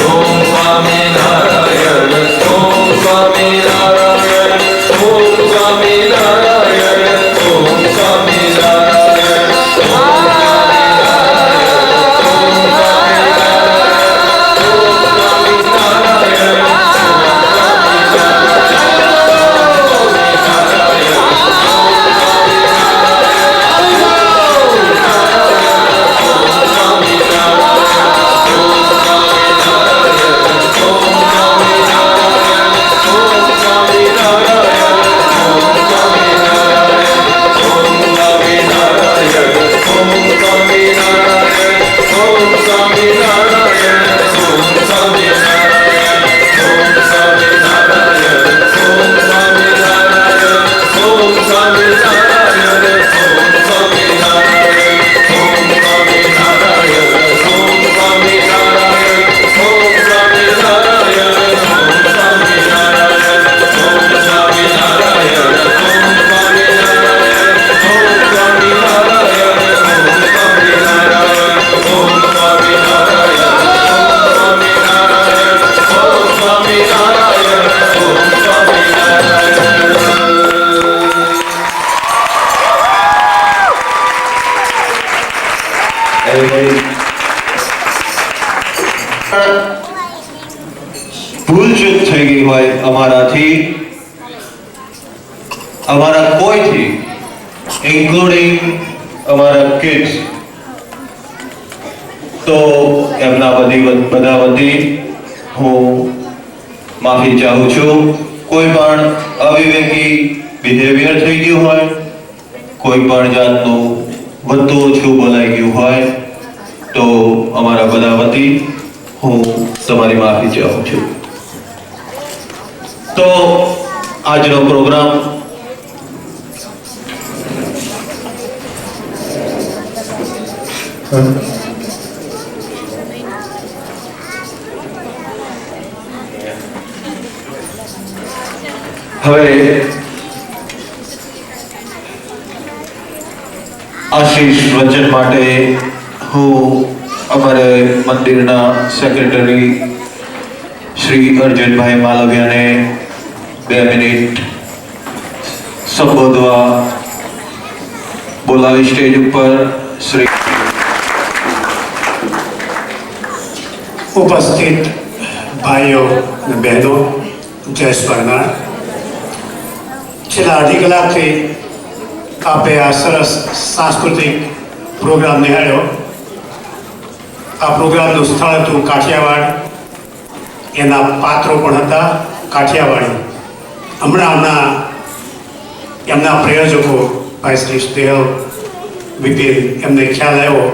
S7: ओम स्वामी नारायण, ओम स्वामी नारायण, ओम स्वामी नारायण, ओम स्वामी नारायण,
S2: ભૂલચૂક થઈ ગઈ હોય અમારાથી, અમારા કોઈથી, ઇન્ક્લુડિંગ અમારા કિડ્સ, તો એમના બધા વતી હું માફી ચાહું છું. કોઈ પણ અવિવેકી બિહેવિયર થઈ ગયું હોય, કોઈ પણ જાતનું વધુ ઓછું બોલાઈ ગયું હોય, તો અમારા બધા વતી હું તમારી માફી ચાહું છું. તો આજનો પ્રોગ્રામ હવે આશીષ વચન માટે હું અમારે મંદિરના સેક્રેટરી શ્રી અર્જુનભાઈ માલવિયાને 2 મિનિટ સંબોધવા બોલાવી સ્ટેજ ઉપર. શ્રી
S11: ઉપસ્થિત ભાઈઓ અને બહેનો, જય સ્વર્ણારાયણ. છેલ્લા અઢી કલાકથી આપે આ સરસ સાંસ્કૃતિક પ્રોગ્રામ નિહાળ્યો. આ પ્રોગ્રામનું સ્થળ હતું કાઠિયાવાડ, એના પાત્રો પણ હતા કાઠિયાવાડી. હમણાં એમના પ્રયોજકો ભાઈ શ્રી સ્નેહલ વિપિન, એમને ખ્યાલ આવ્યો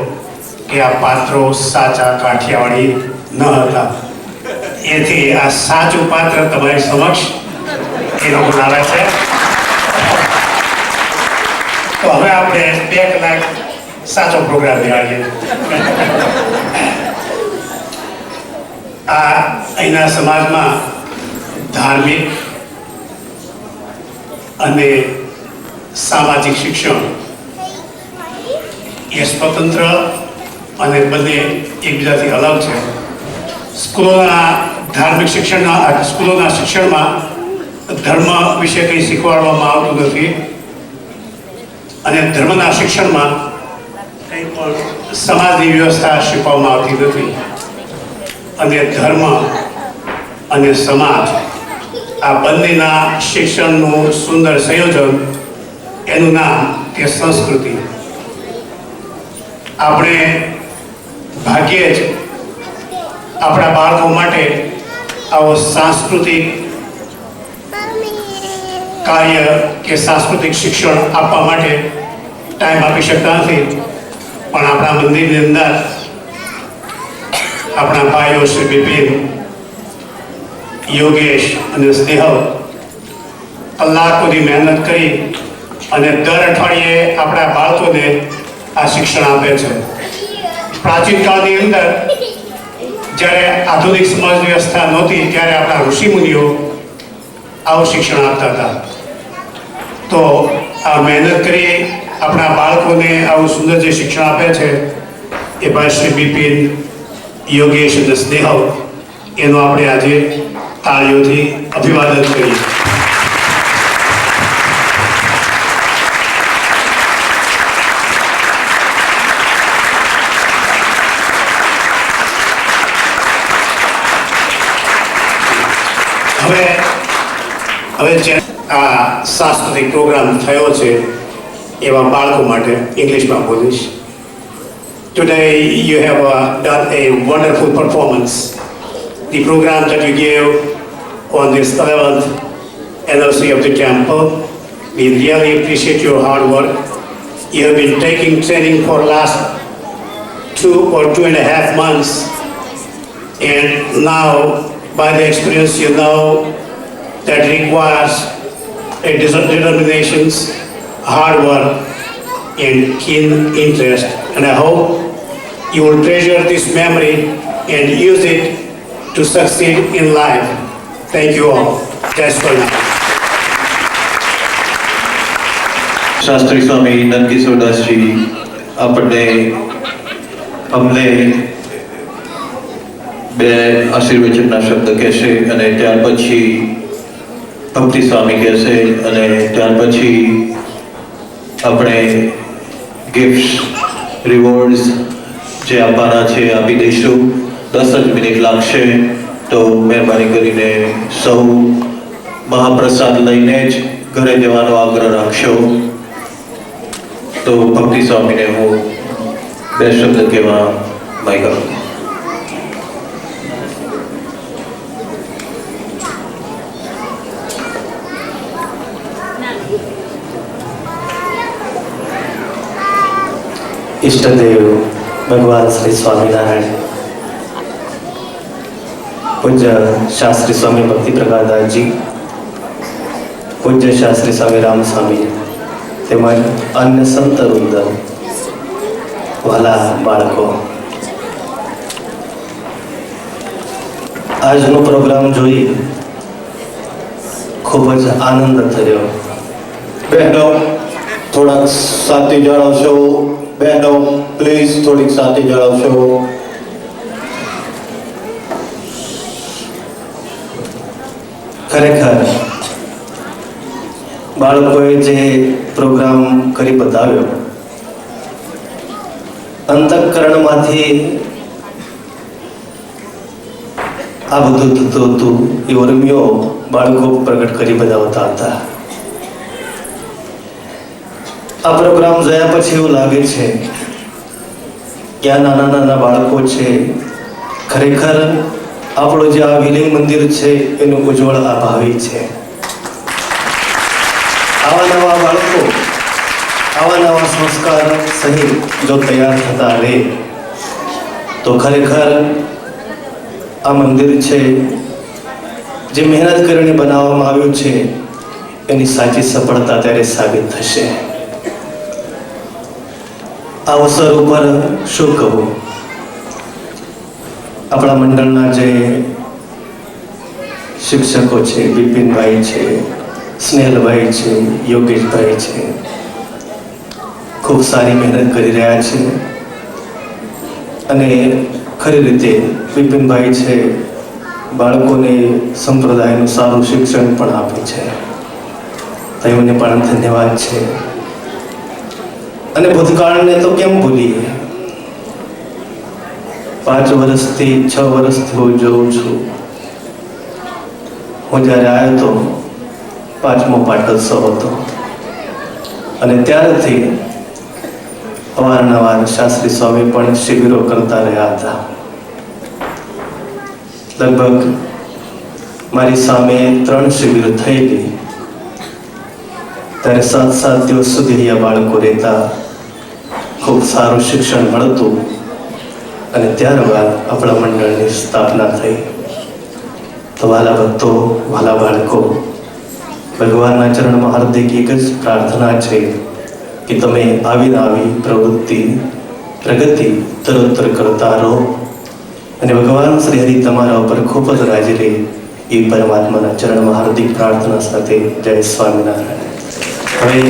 S11: કે આ પાત્રો સાચા કાઠિયાવાડી ન હતા. એથી આ સાચું પાત્ર તમારી સમક્ષ એ લોકો લાવે છે. તો હવે આપણે 2 કલાક સાચો પ્રોગ્રામ નિહાળીએ. આ અહીંના સમાજમાં ધાર્મિક અને સામાજિક શિક્ષણ એ સ્વતંત્ર અને બંને એકબીજાથી અલગ છે. સ્કૂલોના ધાર્મિક સ્કૂલોના શિક્ષણમાં ધર્મ વિશે કંઈ શીખવાડવામાં આવતું નથી, અને ધર્મના શિક્ષણમાં કંઈ પણ સમાજની વ્યવસ્થા શીખવવામાં આવતી નથી. અને ધર્મ અને સમાજ આ બંનેના શિક્ષણનું સુંદર સંયોજન, એનું નામ કે સંસ્કૃતિ. આપણે ભાગ્યે જ આપણા બાળકો માટે આવો સાંસ્કૃતિક કાર્ય કે સાંસ્કૃતિક શિક્ષણ આપવા માટે ટાઈમ આપી શકતા નથી. પણ આપણા મંદિરની અંદર આપણા ભાઈઓ શ્રી બિપિન, યોગેશ અને સ્નેહલ કલાકોની મહેનત કરી અને દર અઠવાડિયે આપણા બાળકોને આ શિક્ષણ આપે છે. પ્રાચીન કાળની અંદર જ્યારે આધુનિક સમાજ વ્યવસ્થા નહોતી ત્યારે આપણા ઋષિમુનિઓ આવું શિક્ષણ આપતા હતા. તો આ મહેનત કરી આપણા બાળકોને આવું સુંદર જે શિક્ષણ આપે છે એ ભાઈ શ્રી બિપિન, યોગેશ અને સ્નેહલ, એનું આપણે આજે તાળીઓથી અભિવાદન કરીએ. હવે જે આ સાંસ્કૃતિક પ્રોગ્રામ થયો છે એવા બાળકો માટે ઇંગ્લિશમાં બોલીશ. Today you have done a wonderful performance. The program that you gave on this 11th anniversary of the temple, we really appreciate your hard work. You have been taking training for last 2 or 2.5 months, and now by the experience you know that requires a determinations, hard work and keen interest, and I hope you will treasure this memory and use it to succeed in life. Thank you all. That's for now.
S2: Shastri Swami નંદકિશોરદાસજી આપણને અમને બે આશીર્વચનના શબ્દ કહેશે અને ત્યાર પછી ભક્તિ સ્વામી કહેશે અને ત્યાર પછી આપણે ગિફ્ટ્સ, રિવોર્ડ્સ જે આપવાના છે આપી દઈશું. 10 જ મિનિટ લાગશે, તો મહેરબાની કરીને સૌ મહાપ્રસાદ લઈને જ ઘરે જવાનો આગ્રહ રાખશો. તો ભક્તિ સ્વામીને હું બે શબ્દ કહેવા માંગુ.
S12: इष्टदेव भगवान श्री स्वामीनारायण, पूज्य शास्त्री स्वामी भक्ति प्रकाशदास जी, पूज्य शास्त्री स्वामी रामस्वामी તેમજ અન્ય સંત વૃંદ, વાલા બાળકો, આજનો પ્રોગ્રામ જોઈ ખૂબ જ આનંદ થયો.
S2: બહેનો થોડાક શાંતિ જાળવશો. બહેનો પ્લીઝ થોડીક શાંતિ જાળવશો.
S12: ખરેખર બાળકોએ જે પ્રોગ્રામ કરી બતાવ્યો, અંતઃકરણમાંથી આ બધું થતું હતું એ ઉર્મિઓ બાળકો પ્રગટ કરી બતાવતા હતા. આ પ્રોગ્રામ જોયા પછી એવું લાગે છે કે આ નાના નાના બાળકો છે ખરેખર આપણું જે આ વિલિંગ મંદિર છે એનું ઉજ્જવળ આ ભાવિ છે. આવા નવા બાળકો, આવા નવા સંસ્કાર સહિત જો તૈયાર થતા રહે તો ખરેખર આ મંદિર છે જે મહેનત કરીને બનાવવામાં આવ્યું છે એની સાચી સફળતા ત્યારે સાબિત થશે. આ અવસર ઉપર શું કહું, આપણા મંડળના જે શિક્ષકો છે, બિપિનભાઈ છે, સ્નેહલભાઈ છે, યોગેશભાઈ છે, ખૂબ સારી મહેનત કરી રહ્યા છે. અને ખરી રીતે બિપિનભાઈ છે બાળકોને સંપ્રદાયનું સારું શિક્ષણ પણ આપે છે. તેઓને પણ ધન્યવાદ છે. અને ભૂતકાળને તો કેમ ભૂલીએ. 5 વર્ષથી 6 વર્ષથી હું જોઉં છું હું જ્યારે આવ્યો તો 5મો પાટોત્સવ હતો અને ત્યારથી અવારનવાર શાસ્ત્રી સ્વામી પણ શિબિરો કરતા રહ્યા હતા. લગભગ મારી સામે 3 શિબિરો થયેલી. ત્યારે 7 દિવસ સુધી અહીંયા બાળકો રહેતા, ખૂબ સારું શિક્ષણ મળતું અને ત્યારબાદ આપણા મંડળની સ્થાપના થઈ. તો વાલા ભક્તો, વાલા બાળકો, ભગવાનના ચરણમાં હાર્દિક એક જ પ્રાર્થના છે કે તમે આવીને આવી પ્રગતિ તરોત્તર કરતા રહો અને ભગવાન શ્રી હરિ તમારા ઉપર ખૂબ જ રાજી રહે એ પરમાત્માના ચરણમાં હાર્દિક પ્રાર્થના સાથે જય સ્વામિનારાયણ. હવે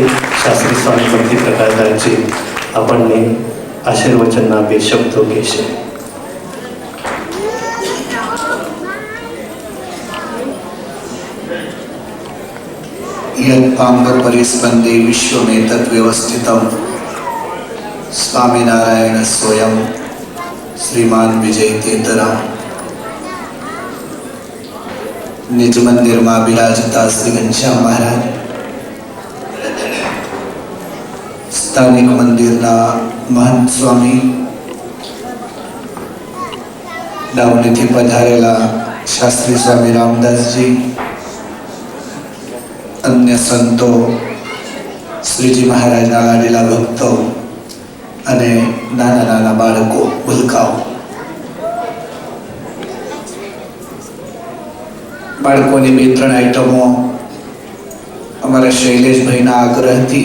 S12: શાસ્ત્રી સ્વામી ભક્તિ પ્રકાશદાસજી આપણને આશીર્વચનના 2 શબ્દો કહેશે.
S9: यत्पांग परिस्पंदे विश्व में तत्व्यवस्थितम स्वामीनारायण स्वयं श्रीमान विजय तेतरा निज मंदिर में विराजता श्री घनश्याम महाराज स्थानिक मंदिर महंत स्वामी दावनी थी पधारेला शास्त्री स्वामी रामदास जी, अन्य संतो, श्रीजी महाराज लाडेला भक्तो अने नाना नाना बाळको भूलकाओ, बाळकोनी 2-3 आइटमों अमरा शैलेश भाईना आग्रहथी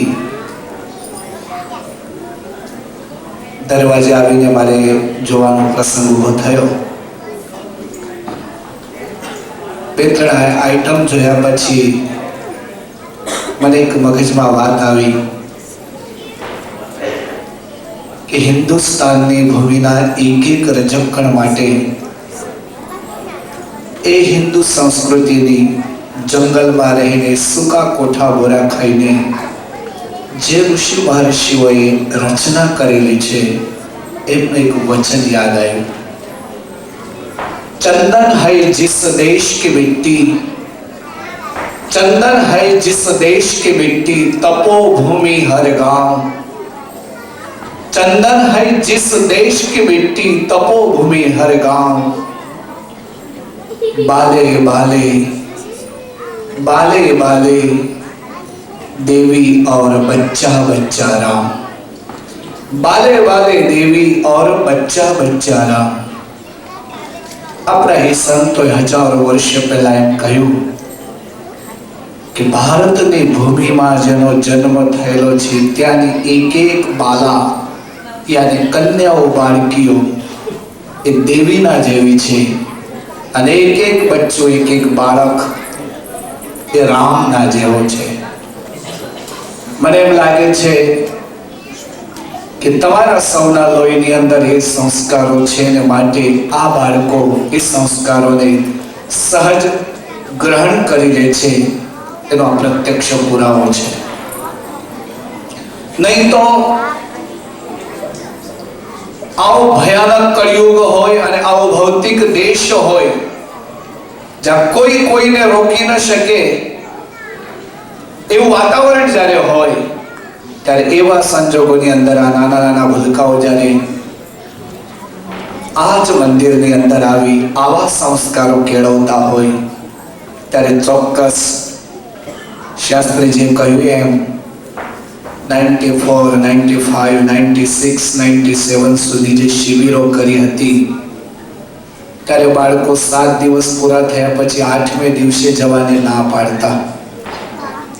S9: दरवाजे आवीने मारे जोवानो प्रसंग उभो थयो. 2-3 आइटम जोया पछी મને એક મગજમાં વાત આવી કે હિન્દુસ્તાનની ભૂમિના એક રજકણ માટે એ હિન્દુ સંસ્કૃતિની જંગલમાં રહીને સૂકા કોઠા બોરા ખાઈને જે ઋષિ મહર્ષિઓએ રચના કરેલી છે એમનું એક વચન યાદ આવ્યું. ચંદન હૈ जिस देश की मिट्टी, चंदन है जिस देश की मिट्टी, तपोभूमि हर गांव. चंदन है जिस देश की मिट्टी, तपोभूमि हर गांव. बाले बाले बाले बाले देवी और बच्चा बच्चा राम. बाले बाले देवी और बच्चा बच्चा राम. अपना ही संतों 1000 वर्ष पहला एम कह્યું कि भारतनी भूमि में जेनो जन्म थयेलो छे त्यानी एक बाला यानी कन्याओ बाळकीओ ए देवीना जेवी छे अने एक बच्चो एक बाळक ए रामना जेवो छे. मने एम लागे छे कि तमारा सौना लोहीनी अंदर ए संस्कारो छे ने माटे आ बाळको ए संस्कारोने सहज ग्रहण करी ले छे एनो प्रत्यक्ष पुरावो छे. नहीं तो आओ भयानक कलियुग होय अने आओ भौतिक देश होय ज्यां कोई कोईने रोकी न शके एवं वातावरण ज्यारे होय त्यारे एवा संजोगोनी अंदर आ नाना नाना भूलकाओ ज्यारे आज मंदिरनी अंदर आवी आवा संस्कारो केळवता होय त्यारे चोक्कस शास्त्री जी कह્યું એમ 94, 95, 96, 97 સુધી જે શિબિરો કરી હતી ત્યારે બાળકો 7 દિવસ પૂરા થયા પછી 8મે દિવસે જવાને ના પાડતા.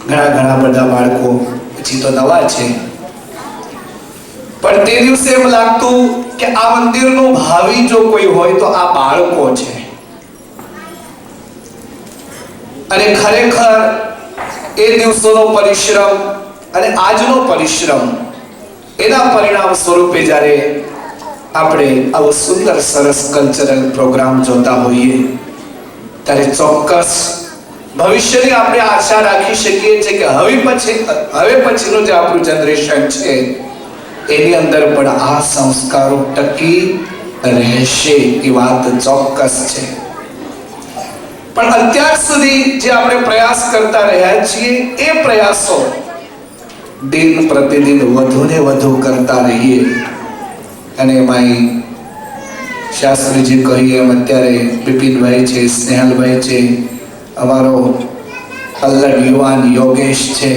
S9: ઘણા બધા બાળકો પછી તો નવા છે પણ તે દિવસે એમ લાગતું કે આ મંદિરનું ભાવિ જો કોઈ હોય તો આ બાળકો છે. અને ખરેખર એ દિવસોનો પરિશ્રમ અને આજનો પરિશ્રમ એના પરિણામ સ્વરૂપે જ્યારે આપણે આવો સુંદર સરસ કલ્ચરલ પ્રોગ્રામ જોતા હોઈએ ત્યારે ચોક્કસ ભવિષ્યની આપણે આશા રાખી શકીએ છીએ કે હવે પછીનું જે આપણું જનરેશન છે એની અંદર પણ આ સંસ્કારો ટકી રહેશે એ વાત ચોક્કસ છે. પણ અત્યાર સુધી જે આપણે પ્રયાસ કરતા રહ્યા છીએ એ પ્રયાસો દિન પ્રતિદિન વધુ ને વધુ કરતા રહીએ. અને એમાંય શાસ્ત્રીજી કહીએ એમ અત્યારે બિપિનભાઈ છે, સ્નેહલભાઈ છે, અમારો અલ્લડ યુવાન યોગેશ છે,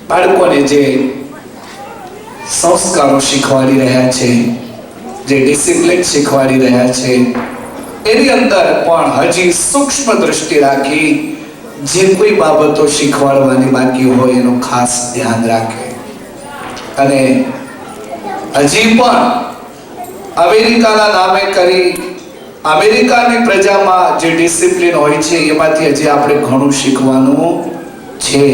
S9: બાળકોને જે સંસ્કારો શીખવાડી રહ્યા છે, જે ડિસિપ્લિન શીખવાડી રહ્યા છે, એની અંદર પણ હજી સૂક્ષ્મ દ્રષ્ટિ રાખી જે કોઈ બાબતો શીખવાડવાની બાકી હોય એનું ખાસ ધ્યાન રાખે. અને હજી પણ અમેરિકાના નામે કરી અમેરિકાની પ્રજામાં જે ડિસિપ્લિન હોય છે એમાંથી હજી આપણે ઘણું શીખવાનું છે.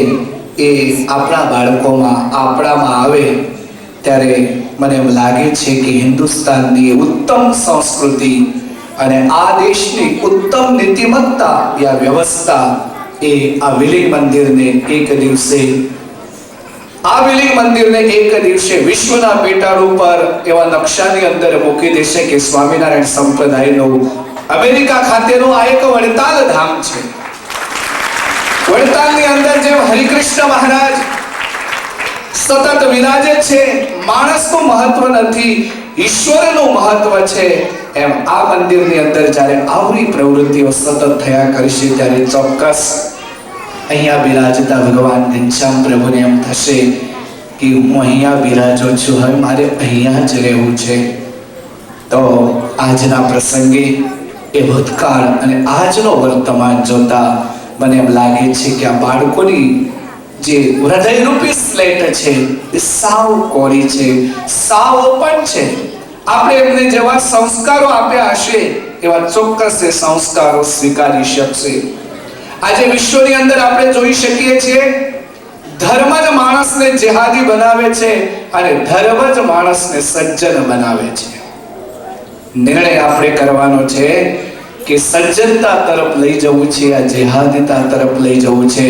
S9: એ આપણા બાળકોમાં આપણામાં આવે ત્યારે મને એમ લાગે છે કે હિન્દુસ્તાનની ઉત્તમ સંસ્કૃતિ અને આ દેશની ઉત્તમ નીતિમત્તા યા વ્યવસ્થા એ આ વિલિંગ મંદિરને એક દિવસે વિશ્વના પેટાળ ઉપર એવા નકશાની અંદર મૂકી દેશે કે સ્વામિનારાયણ સંપ્રદાયનું અમેરિકા ખાતેનું આ એક વડતાલ ધામ છે. વડતાલની અંદર જેમ હરિકૃષ્ણ મહારાજ સતત વિરાજે છે, માણસનું મહત્વ નથી, ઈશ્વરનું મહત્વ છે, એમ આ મંદિરની અંદર જ્યારે આવરી પ્રવૃત્તિઓ સતત થયા કરશે ત્યારે ચોક્કસ અહીંયા બિરાજતા ભગવાન ઘનશ્યામ પ્રભુને એમ થશે કે હું અહીંયા બિરાજો છું, હવે મારે અહીંયા જ રહેવું છે. તો આજના પ્રસંગે એ ભૂતકાળ અને આજનો વર્તમાન જોતા મને એમ લાગે છે કે આ બાળકોની જે હૃદયરૂપી સ્લેટ છે એ સાવ કોરી છે, સાવ ઓપન છે. આપણે એમને જેવા સંસ્કારો આપ્યા હશે એવા ચોક્કસ એ સંસ્કારો સ્વીકારી શકશે. આજે વિશ્વની અંદર આપણે જોઈ શકીએ છીએ ધર્મ જ માણસને જેહાદી બનાવે છે અને ધર્મ જ માણસને સજ્જન બનાવે છે. નિર્ણય આપણે કરવાનો છે કે સજ્જનતા તરફ લઈ જવું છે, આ જેહાદીતા તરફ લઈ જવું છે.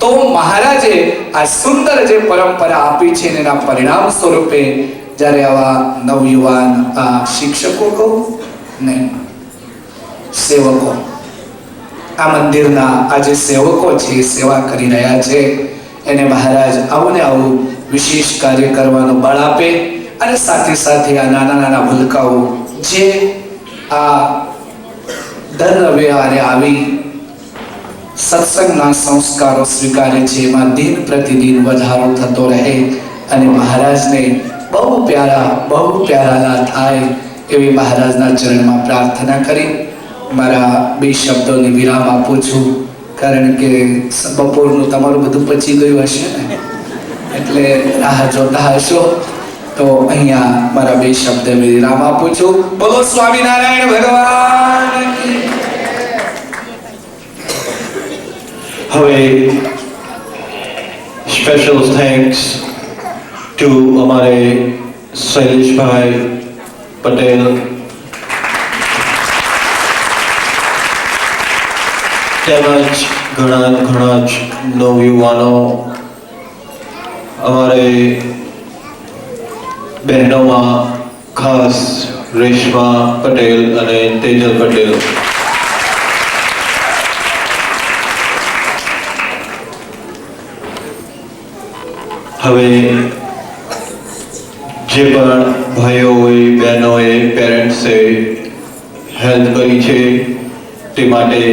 S9: તો મહારાજે આ સુંદર જે પરંપરા આપી છે એના પરિણામ સ્વરૂપે જ્યારે આવા નવયુવાન શિક્ષકો કહું નહીં, સેવકો, આ મંદિરના આ જે સેવકો છે એ સેવા કરી રહ્યા છે, એને મહારાજ આવું ને આવું વિશેષ કાર્ય કરવાનું બળ આપે. અને સાથે સાથે આ નાના નાના ભૂલકાઓ જે આ દર રવિવારે આવી સત્સંગના સંસ્કારો સ્વીકારે છે એમાં દિન પ્રતિદિન વધારો થતો રહે અને મહારાજને બહુ પ્યારા થાય એવી મહારાજના ચરણમાં પ્રાર્થના કરી મારા બે શબ્દોની વિરામ આપું છું. કારણ કે બપોરનું તમારું બધું પચી ગયું હશે ને, એટલે રાહ જોતા હશો. તો અહીંયા મારા બે શબ્દ વિરામ આપું છું. બોલો સ્વામિનારાયણ ભગવાન.
S2: હવે સ્પેશિયલ થેન્ક્સ ટુ અમારે શૈલેષભાઈ પટેલ, તેમજ ઘણા જ નવયુવાનો, અમારે બહેનોમાં ખાસ રેશમા પટેલ અને તેજલ પટેલ. હવે જે પણ ભાઈઓએ, બહેનોએ, પેરેન્ટ્સે હેલ્પ કરી છે તે માટે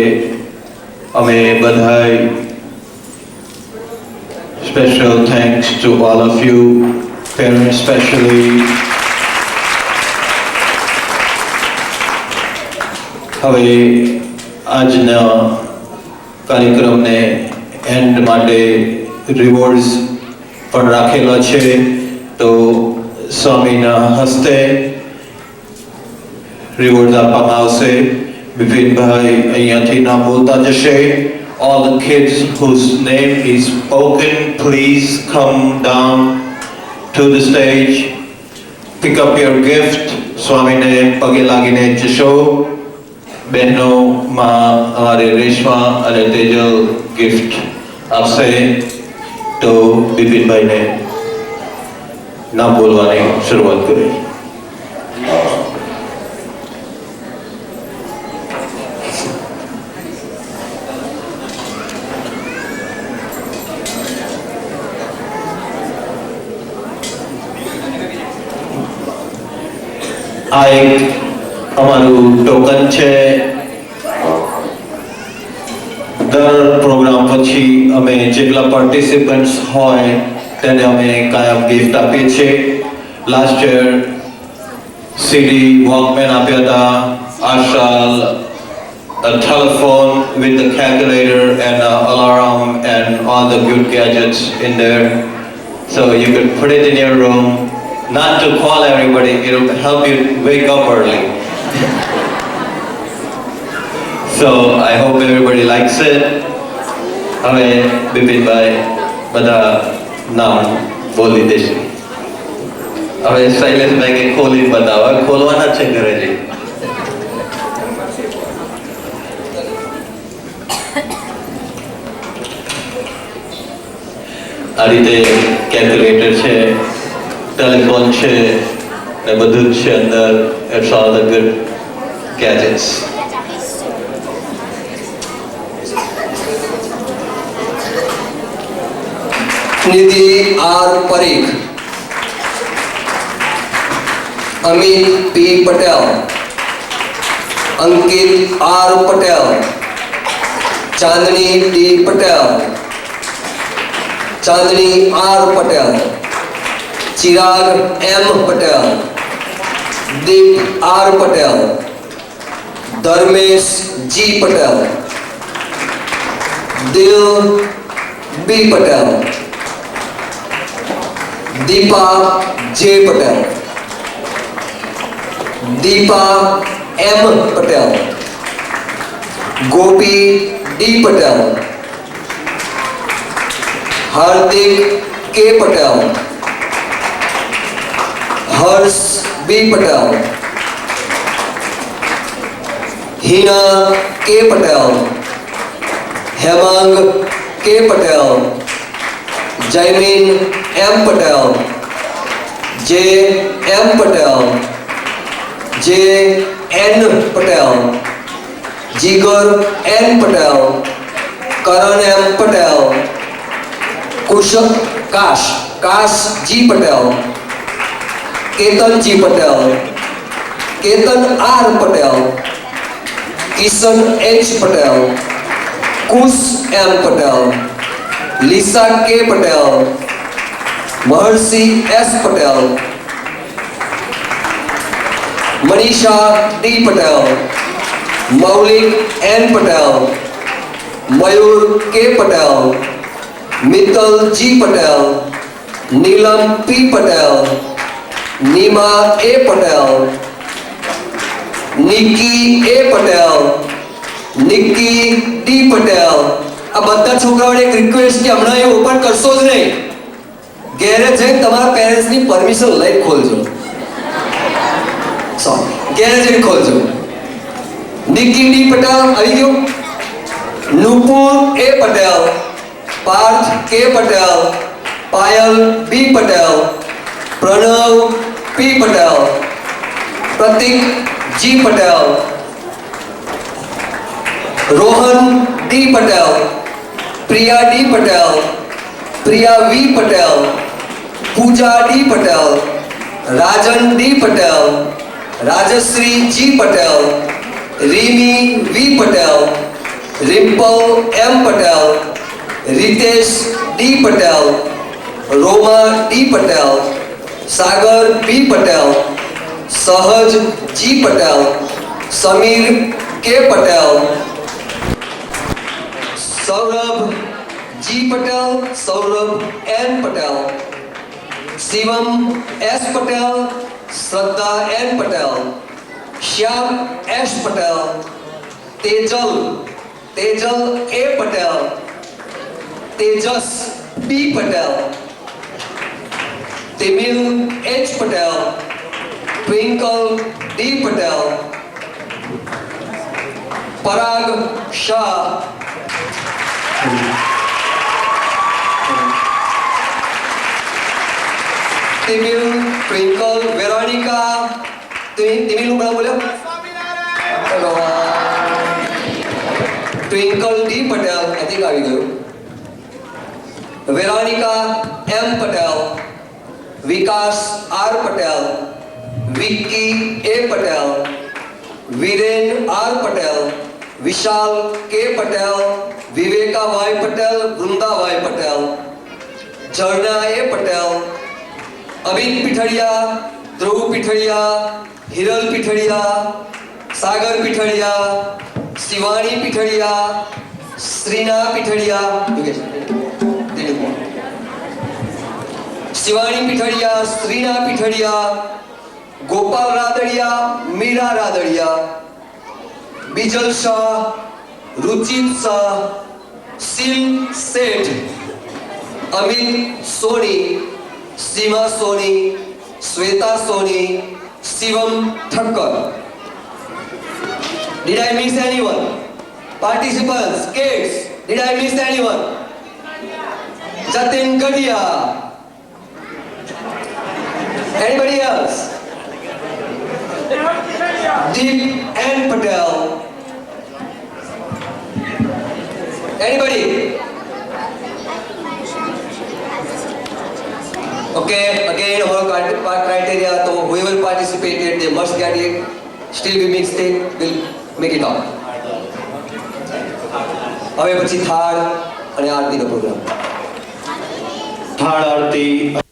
S2: અમે બધાય special thanks to all of you, parents especially. હવે આજના કાર્યક્રમને એન્ડ માટે રિવોર્ડ્સ પણ રાખેલા છે. તો સ્વામીના હસ્તે રિવોર્ડ આપવામાં આવશે. બિપિનભાઈ અહીંયાથી નામ બોલતા જશે. All the kids whose name is spoken, please come down to the stage. Pick up your gift. સ્વામીને પગે લાગીને જશો. બહેનો માં અમારે રેશમા અને તેજલ ગિફ્ટ આપશે. તો બિપિનભાઈને નામ બોલવાની શરૂઆત કરીએ. આ એક અમારું ટોકન છે. દર પ્રોગ્રામ પછી અમે જેટલા પાર્ટિસિપન્ટ્સ હોય તેને અમે કાયમ ગિફ્ટ આપીએ છીએ. લાસ્ટ યર સીડી વોકમેન આપ્યા હતા, આશાલ a telephone with the calculator and alarm and all the good gadgets in there, so you could put it in your room, not to call everybody, it'll help you wake up early. So I hope everybody likes it. હવે બિપિનભાઈ બધા નામ બોલી દેશે. હવે શૈલેષભાઈ કે ખોલી બતાવો, ખોલવાના છે ઘરે જઈ. આ રીતે કેલ્ક્યુલેટર છે, ટેલિફોન છે ને બધું જ છે અંદર. It's all the good gadgets.
S1: Nidhi R Parikh, Amit P Patel, Ankit R Patel, Chandni D Patel, Chandni R Patel, Chirag M Patel, Deep R Patel, Dharmesh G Patel, Dil B Patel, Deepa J Patel, Deepa M Patel, Gopi D Patel, Hardik K Patel, હર્ષ બી પટેલ, હિના કે પટેલ, હેમાંગ કે પટેલ, જયમીન એમ પટેલ, જે એમ પટેલ, જે એન પટેલ, જીગર એન પટેલ, કરણ એમ પટેલ, કાશ જી પટેલ, કેતન જી પટેલ, કેતન આર પટેલ, કિશન એચ પટેલ, કુશ એમ પટેલ, લીસા કે પટેલ, महर्षि एस पटेल, मनीषा डी पटेल, मौलिक एन पटेल, मयूर के पटेल, मित्तल जी पटेल, नीलम पी पटेल, नीमा ए पटेल, निक्की ए पटेल, निक्की डी पटेल. आ बधा छोकराओने एक रिक्वेस्ट के हमणा ए ओपन करशो ज नहीं, ઘેરે જઈને તમારા પેરેન્ટ્સની પરમિશન લઈ ખોલજો. ઘેરે જઈને ખોલજો. નિકી ડી પટેલ આવી ગયો, નુપુર એ Patel, Parth K Patel, Payal B Patel, Pranav P Patel, Pratik G Patel, Rohan D Patel, Priya D Patel, Priya V Patel, Pooja D Patel, Rajan D Patel, Rajshree G Patel, Rimi V Patel, Rimpal M Patel, Ritesh D Patel, Roma D Patel, Sagar B Patel, Sahaj G Patel, Samir K Patel, Saurabh G Patel, Saurabh N Patel, Shivam S Patel, Shraddha N Patel, Shyam S Patel, Tejal ए Patel, Tejas B Patel, Timil H Patel, Twinkle D Patel, Parag Shah, Timil, Twinkle, Veronica, Timil उड़ा बोलो, Twinkle D Patel, I think આવી ગયું, Veronica M Patel, Vikas R Patel, Vicky A Patel, Viren R Patel, Vishal K Patel, Viveka Y Patel, Vrunda Y Patel, Zarna A Patel, Amit Pithadia, Dhruv Pithadia, Hiral Pithadia, Sagar Pithadia, Shivani Pithadia, Shrina Pithadia, Shivani Pithadia, Shrina Pithadia, Gopal Radadiya, Meera Radadiya, Bijal Shah, Ruchit Shah, सिल सेठ, अमित सोनी, सीमा Soni, Shweta Soni, Shivam Thakkar. Did I miss anyone? Participants, kids, did I miss anyone? Jatin Gadia. Anybody else? Deep N Patel. Anybody? Okay, again our criteria, so whoever participated, they must get it. Still we mistake, we'll make it up. હવે પછી થાળ અને આરતીનો પ્રોગ્રામ.
S2: થાળ આરતી